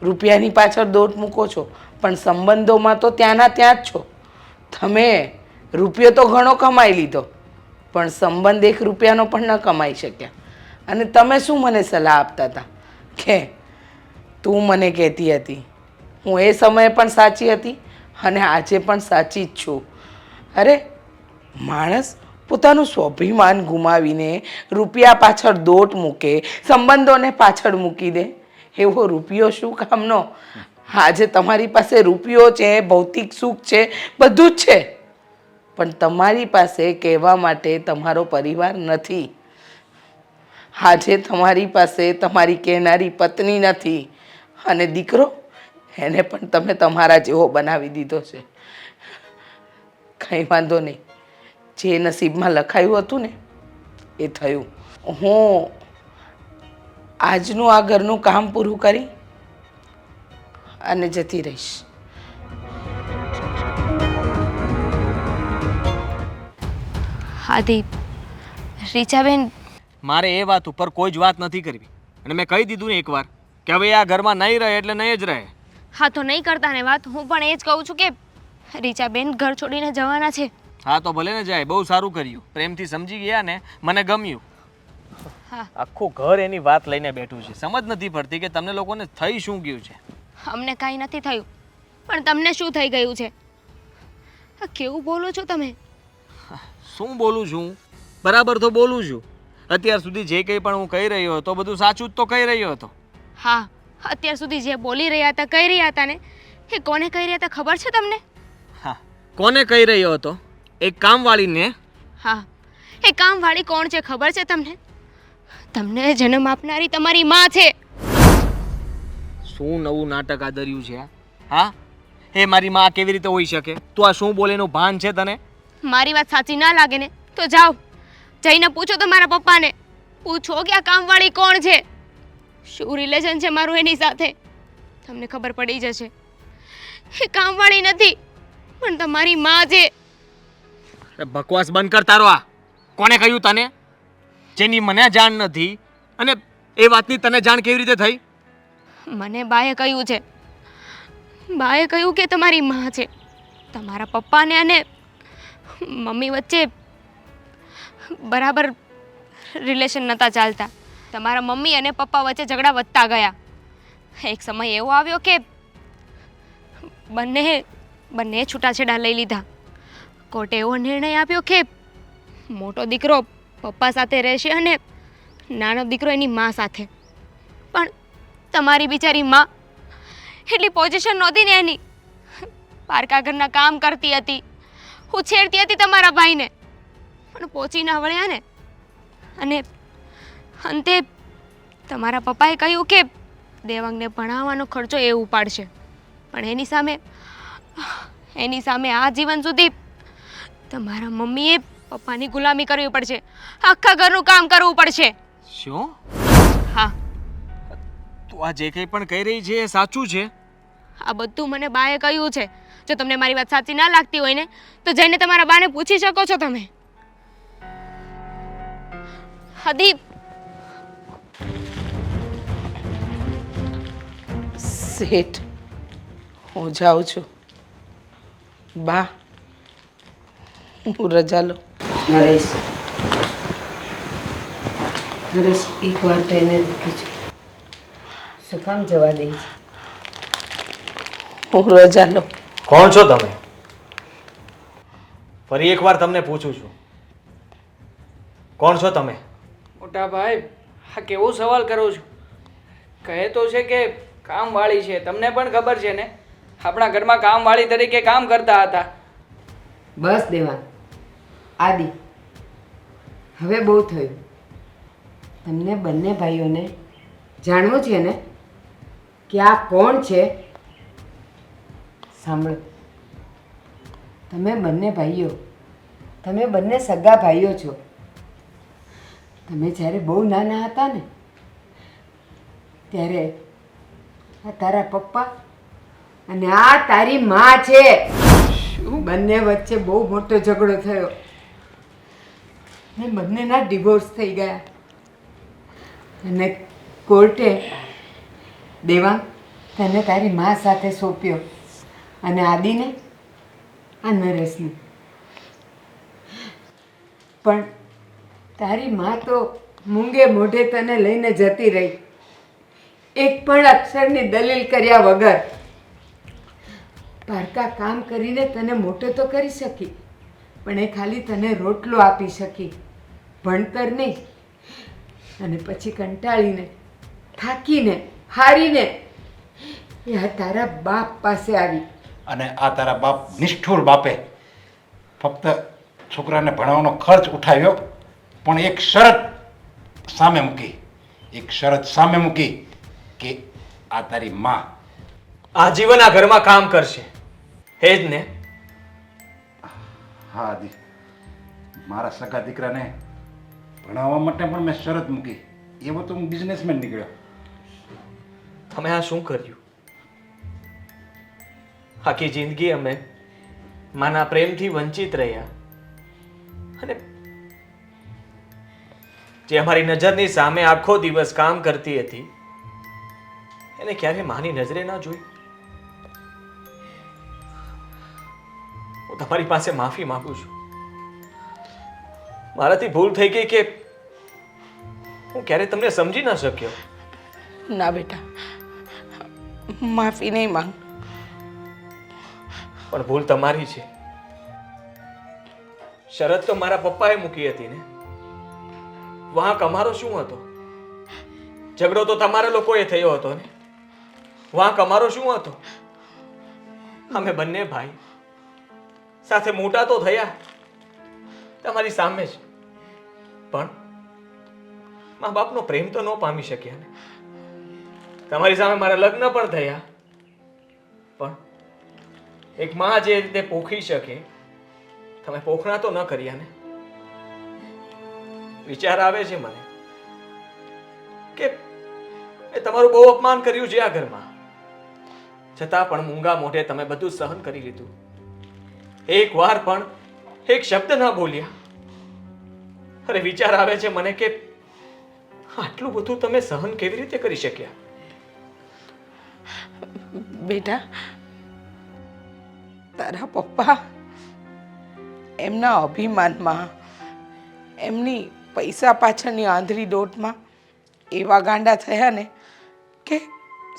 રૂપિયાની પાછળ દોટ મૂકો છો, પણ સંબંધોમાં તો ત્યાંના ત્યાં જ છો. તમે રૂપિયો તો ઘણો કમાઈ લીધો, પણ સંબંધ 1 રૂપિયાનો પણ ન કમાઈ શક્યા. અને તમે શું મને સલાહ આપતા હતા કે તું મને કહેતી હતી, હું એ સમયે પણ સાચી હતી અને આજે પણ સાચી જ છું. અરે માણસ પોતાનું સ્વાભિમાન ગુમાવીને રૂપિયા પાછળ દોટ મૂકે, સંબંધોને પાછળ મૂકી દે, એવો રૂપિયો શું કામનો? આજે તમારી પાસે રૂપિયો છે, ભૌતિક સુખ છે, બધું જ છે, પણ તમારી પાસે કહેવા માટે તમારો પરિવાર નથી. આજે તમારી પાસે તમારી કહેનારી પત્ની નથી, અને દીકરો એને પણ તમે તમારા જેવો બનાવી દીધો છે. કંઈ વાંધો નહીં, જે નસીબમાં લખાયું હતું ને એ થયું. હું આજનું આ ઘરનું કામ પૂરું કરી અને જતી રહીશ. આદિ, રીચાબેન, મારે એ વાત ઉપર કોઈ જ વાત નથી કરવી. અને મેં કહી દીધું ને એકવાર કે હવે આ ઘરમાં નહીં રહે એટલે નહીં જ રહે. હા તો નહીં કરતા ને વાત. હું પણ એ જ કહું છું કે રીચાબેન ઘર છોડીને જવાના છે. હા તો ભલે ને જાય, બહુ સારું કર્યું, પ્રેમથી સમજી ગયા ને, મને ગમ્યું. હા, આખું ઘર એની વાત લઈને બેઠું છે. સમજ નથી પડતી કે તમને લોકોને થઈ શું ગયું છે. અમને કાંઈ નથી થયું, પણ તમને શું થઈ ગયું છે? આ કેવું બોલો છો તમે? શું બોલું છું? બરાબર તો બોલું છું. અત્યાર સુધી જે કંઈ પણ હું કહી રહ્યો હતો બધું સાચું જ તો કહી રહ્યો હતો. હા, અત્યાર સુધી જે બોલી રહ્યા હતા, કહી રહ્યા હતા ને, એ કોને કહી રહ્યા હતા ખબર છે તમને? હા, કોને કહી રહ્યો હતો? એક કામવાળીને. હા, એ કામવાળી કોણ છે ખબર છે તમને? તમને જન્મ આપનારી તમારી માં છે. શું નવું નાટક આદર્યું છે? હા, એ મારી માં કેવી રીતે હોઈ શકે? તું આ શું બોલે એનું ભાન છે તને? મારી વાત સાચી ના લાગે ને તો જાઓ, જઈને પૂછો તમારા પપ્પાને. પૂછો કે આ કામવાળી કોણ છે, શું રિલેશન છે મારું એની સાથે. તમને ખબર પડી જશે. એ કામવાળી નથી, પણ તમારી માં છે. અરે બકવાસ બંધ કર તારો. આ કોને કહ્યું તને? જેની મને જાણ નથી, અને એ વાતની તને જાણ કેવી રીતે થઈ? મને બાએ કહ્યું છે. બાએ કહ્યું કે તમારી માં છે. તમારા પપ્પાને અને મમ્મી વચ્ચે બરાબર રિલેશન નહોતા ચાલતા. તમારા મમ્મી અને પપ્પા વચ્ચે ઝઘડા વધતા ગયા. એક સમય એવો આવ્યો કે બંને છૂટાછેડા લઈ લીધા. કોર્ટે એવો નિર્ણય આપ્યો કે મોટો દીકરો પપ્પા સાથે રહેશે અને નાનો દીકરો એની મા સાથે. પણ તમારી બિચારી માં એટલી પોઝિશન નહોતી ને એની. પારકા ઘરના કામ કરતી હતી, ઉછેરતી હતી તમારા ભાઈને, પણ પહોંચી ના વળ્યા ને. અને અંતે તમારા પપ્પાએ કહ્યું કે દેવાંગને ભણાવવાનો ખર્ચો એ ઉપાડશે, પણ એની સામે આ જીવન સુધી તમારા મમ્મીએ પપ્પાની ગુલામી કરવી પડશે, આખા ઘરનું કામ કરવું પડશે. શું? હા, તું આ જે કંઈ પણ કહી રહી છે એ સાચું છે? આ બધું મને બાએ કહ્યું છે. જો તમને મારી વાત સાચી ના લાગતી હોય ને તો જઈને તમારા બાને પૂછી શકો છો તમે. હદીપ, શેઠ, હું જાઉં છું. બા, હું રજા લઉં. નરેશ, એક વાર તો એને રૂકી છે. શું કામ જવા દે છે? હું રજા લઉં. કોણ છો તમે? ફરી એકવાર તમને પૂછું છું, કોણ છો તમે? મોટા ભાઈ, આ કેવો સવાલ કરો છો? કહે તો છે કે કામવાળી છે, તમને પણ ખબર છે ને, આપણા ઘરમાં કામવાળી તરીકે કામ કરતા હતા. બસ દેવાંગ, આદિ, હવે બહુ થયું. તમને બંને ભાઈઓને જાણવું છે ને કે આ કોણ છે? સાંભળો, તમે બંને ભાઈઓ, તમે બંને સગા ભાઈઓ છો. તમે જ્યારે બહુ નાના હતા ને ત્યારે આ તારા પપ્પા અને આ તારી માં છે, બંને વચ્ચે બહુ મોટો ઝઘડો થયો ને બંનેના ડિવોર્સ થઈ ગયા. અને કોર્ટે દેવાંગ તને તારી મા સાથે સોંપ્યો અને આદિને આ નરેશને. પણ તારી મા તો મૂંગે મોઢે તને લઈને જતી રહી, એક પણ અક્ષરની દલીલ કર્યા વગર. પારકા કામ કરીને તને મોટો તો કરી શકી, પણ એ ખાલી તને રોટલો આપી શકી, ભણતર નહીં. અને પછી કંટાળીને, થાકીને, હારીને એ આ તારા બાપ પાસે આવી. અને આ તારા બાપ નિષ્ઠુર બાપે ફક્ત છોકરાને ભણાવવાનો ખર્ચ ઉઠાવ્યો, પણ એક શરત સામે મૂકી કે આ તારી માં આજીવન આ ઘરમાં કામ કરશે, હે જ ને? હા આદિ, મારા સગા દીકરાને ભણાવવા માટે પણ મેં શરત મૂકી. એવો તો હું બિઝનેસમેન નીકળ્યો. તમે આ શું કર્યું? આખી જિંદગી અમે માના પ્રેમથી વંચિત રહ્યા, અને જે અમારી નજરની સામે આખો દિવસ કામ કરતી હતી એને ક્યારે માની નજરે ના જોઈ. હું તમારી પાસે માફી માંગુ છું. મારાથી ભૂલ થઈ ગઈ કે હું ક્યારે તમને સમજી ના શક્યો. ના બેટા, માફી નહીં માંગ. પણ ભૂલ તમારી છે. શરત તો મારા પપ્પાએ મૂકી હતી ને, વાંક અમારો શું હતો? ઝઘડો તો તમારા લોકોએ થયો હતો ને, વાંક અમારો શું હતો? અમે બંને ભાઈ સાથે મોટા તો થયા તમારી સામે જ, પણ મા બાપનો પ્રેમ તો ન પામી શક્યા ને. તમારી સામે મારા લગ્ન પણ થયા, પણ એક માં જે રીતે પોખી શકે તમે પોખણા તો ન કર્યા ને. વિચાર આવે છે મને કે એ તમારું બહુ અપમાન કર્યું છે આ ઘરમાં, છતાં પણ મૂંગા મોઢે તમે બધું સહન કરી લીધું. એક વાર પણ એક શબ્દ ના બોલ્યા. અરે વિચાર આવે છે મને કે આટલું બધું તમે સહન કેવી રીતે કરી શક્યા? બેટા, તારા પપ્પા એમના અભિમાનમાં, એમની પૈસા પાછળની આંધળી દોટમાં એવા ગાંડા થયા ને કે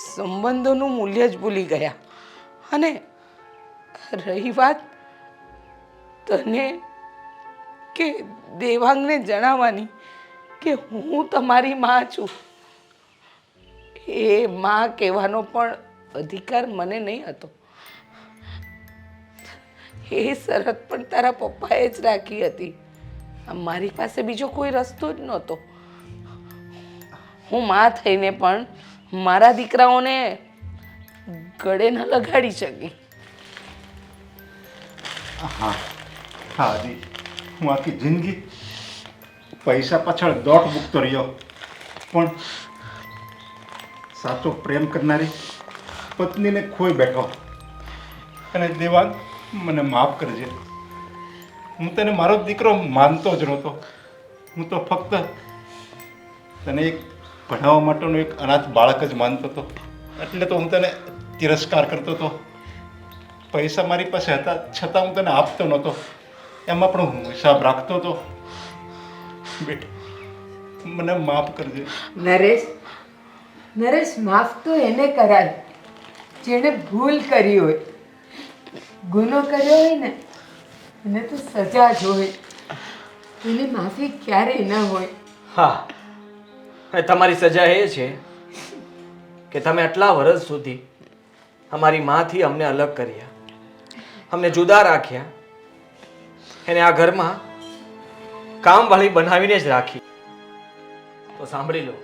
સંબંધોનું મૂલ્ય જ ભૂલી ગયા. અને રહી વાત તને કે દેવાંગને જણાવવાની કે હું તમારી માં છું, એ માં કહેવાનો પણ અધિકાર મને નહીં હતો. એ શરત પણ તારા પપ્પાએ જ રાખી હતી. મારી પાસે બીજો કોઈ રસ્તો જ નહોતો. હું માં થઈને પણ મારા દીકરાઓને ગળે ન લગાડી શકી. હા હા આદિ, હું આખી જિંદગી પૈસા પાછળ દોટ મૂકતો રહ્યો, પણ સાચો પ્રેમ કરનારી પત્નીને ખોઈ બેઠો. અને દેવાંગ, મને માફ કરજે. હું તને મારો દીકરો માનતો જ નહોતો. હું તો ફક્ત તને એક ભણાવવા માટેનો એક અનાથ બાળક જ માનતો હતો. એટલે તો હું તને તિરસ્કાર કરતો હતો. પૈસા મારી પાસે હતા છતાં હું તને આપતો નહોતો. એમાં પણ હું હિસાબ રાખતો હતો. બેટા, મને માફ કરજે. નરેશ, માફ તો એને કરાય જેણે ભૂલ કરી હોય. ગુનો કર્યો હોય ને એને તો સજા જ હોય. એને માફી ક્યારેય ન હોય. હા, અને તમારી સજા એ છે કે તમે આટલા વર્ષ સુધી અમારી માંથી અમને અલગ કર્યા, અમને જુદા રાખ્યા, અને આ ઘરમાં કામવાળી બનાવીને જ રાખી. તો સાંભળી લો,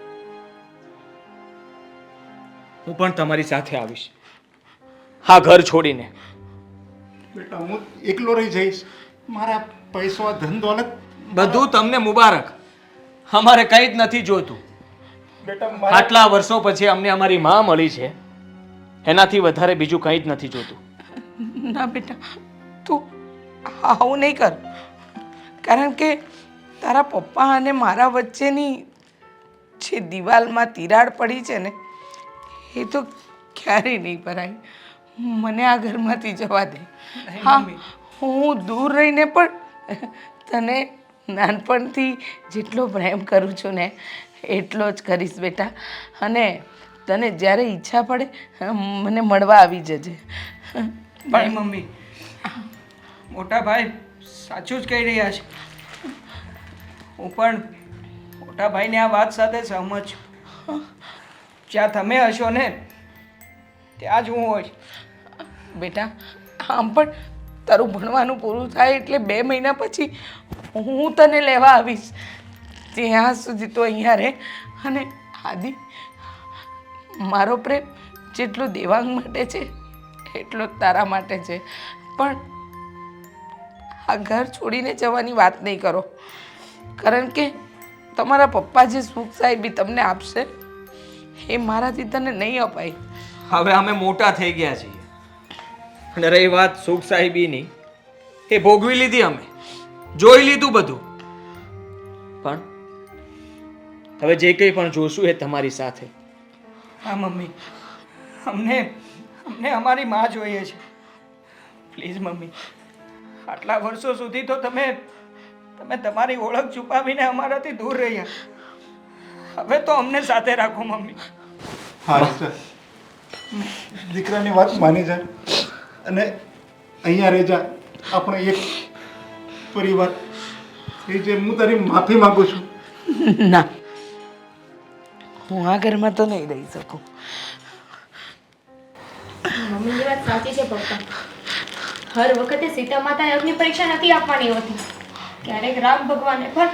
હું પણ તમારી સાથે આવીશ આ ઘર છોડીને. બેટા હું એકલો રહી જઈશ. મારા પૈસો ધન દોલત બધું તમને મુબારક. અમારે કંઈ જ નથી જોતું. બેટા આટલા વર્ષો પછી અમને અમારી માં મળી છે, એનાથી વધારે બીજું કંઈ જ નથી જોતું. ના બેટા, તું આવું નહીં કર. કારણ કે તારા પપ્પા અને મારા વચ્ચેની જે દિવાલમાં તિરાડ પડી છે ને, એ તો ક્યારેય નહીં ભરાય. મને આ ઘરમાંથી જવા દે. હા, હું દૂર રહીને પણ તને નાનપણથી જેટલો પ્રેમ કરું છું ને એટલો જ કરીશ બેટા. અને તને જ્યારે ઈચ્છા પડે મને મળવા આવી જજે. નહીં મમ્મી, મોટા ભાઈ સાચું જ કહી રહ્યા છે. હું પણ મોટા ભાઈને આ વાત સાથે સહમત છું. જ્યાં તમે હશો ને ત્યાં જ હું હોઈશ. બેટા, આમ પણ તારું ભણવાનું પૂરું થાય એટલે 2 મહિના પછી હું તને લેવા આવીશ. ત્યાં સુધી તો અહીંયા રહે. અને આદિ, મારો પ્રેમ જેટલો દેવાંગ માટે છે એટલો જ તારા માટે છે. પણ આ ઘર છોડીને જવાની વાત નહીં કરો. કારણ કે તમારા પપ્પા જે સુખ સાહેબી તમને આપશે એ મારાથી તને નહીં અપાય. હવે અમે મોટા થઈ ગયા છીએ, અને રહી વાત સુખ સાહેબીની, એ ભોગવી લીધી, અમે જોઈ લીધું બધું. પણ હવે જે કંઈ પણ જોશું એ તમારી સાથે. હા મમ્મી, અમને અમારી માં જોઈએ છે. પ્લીઝ મમ્મી, આટલા વર્ષો સુધી તો તમે તમારી ઓળખ છુપાવીને અમારાથી દૂર રહ્યા. હવે તો અમને સાથે રાખો મમ્મી. હા સર, દીકરાની વાત માની જા અને અહીંયા રહી જા. આપણે એક પરિવાર એ જે હું તારી માફી માંગુ છું. ના, હું આ ઘરમાં તો નહીં રહી શકું. મમ્મીની વાત સાચી છે પપ્પા. હર વખતે સીતા માતાને અગ્નિ પરીક્ષા નથી આપવાની હોતી. ક્યારેક રામ ભગવાને પણ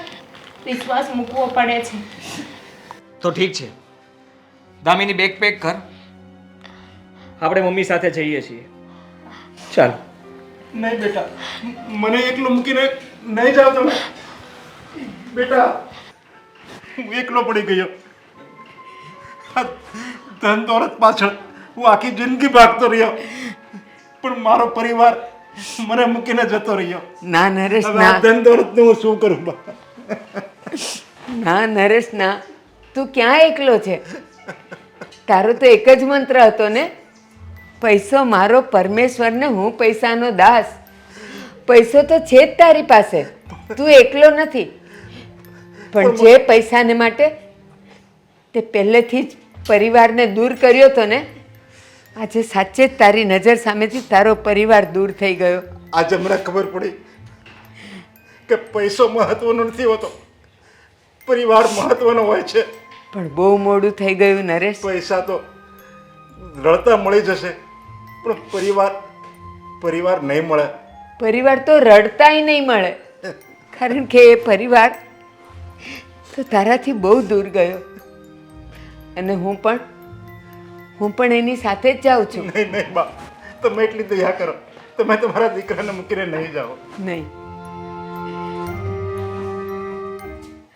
વિશ્વાસ મૂકવો પડે છે. તો ઠીક છે, દામિની બેગ પેક કર, આપણે મમ્મી સાથે જઈએ છીએ. ચાલો. નહીં બેટા, મને એકલો મૂકીને નહીં જાઓ તમે. બેટા, હું એકલો પડી ગયો. આ ધન દોલત પાછળ હું આખી જિંદગી ભાગતો રહ્યો, પણ મારો પરિવાર મને મૂકીને જતો રહ્યો. ના નરેશ, હવે આ ના. ધન દોલતનું હું શું કરું બા? ના નરેશ, ના. તું ક્યાં એકલો છે? તારો તો એક જ મંત્ર હતો ને, પૈસો મારો પરમેશ્વર ને હું પૈસાનો દાસ. પૈસો તો છે જ તારી પાસે, તું એકલો નથી. પણ જે પૈસાને માટે તે પહેલેથી જ પરિવારને દૂર કર્યો હતો ને, આજે સાચે જ તારી નજર સામેથી તારો પરિવાર દૂર થઈ ગયો. આજે મને ખબર પડી કે પૈસો મહત્વનો નથી હોતો, પરિવાર મહત્વનો હોય છે. પણ બહુ મોડું થઈ ગયું નરેશ. પૈસા તો રડતા મળી જશે, પણ પરિવાર નહીં મળે. પરિવાર તો રડતાય નહીં મળે, કારણ કે એ પરિવાર તો તારાથી બહુ દૂર ગયો. અને હું પણ એની સાથે જ જાઉં છું. નહીં બા, તમે એટલી દયા કરો, તમે તમારા દીકરાને મૂકીને નહીં જાઓ. નહીં,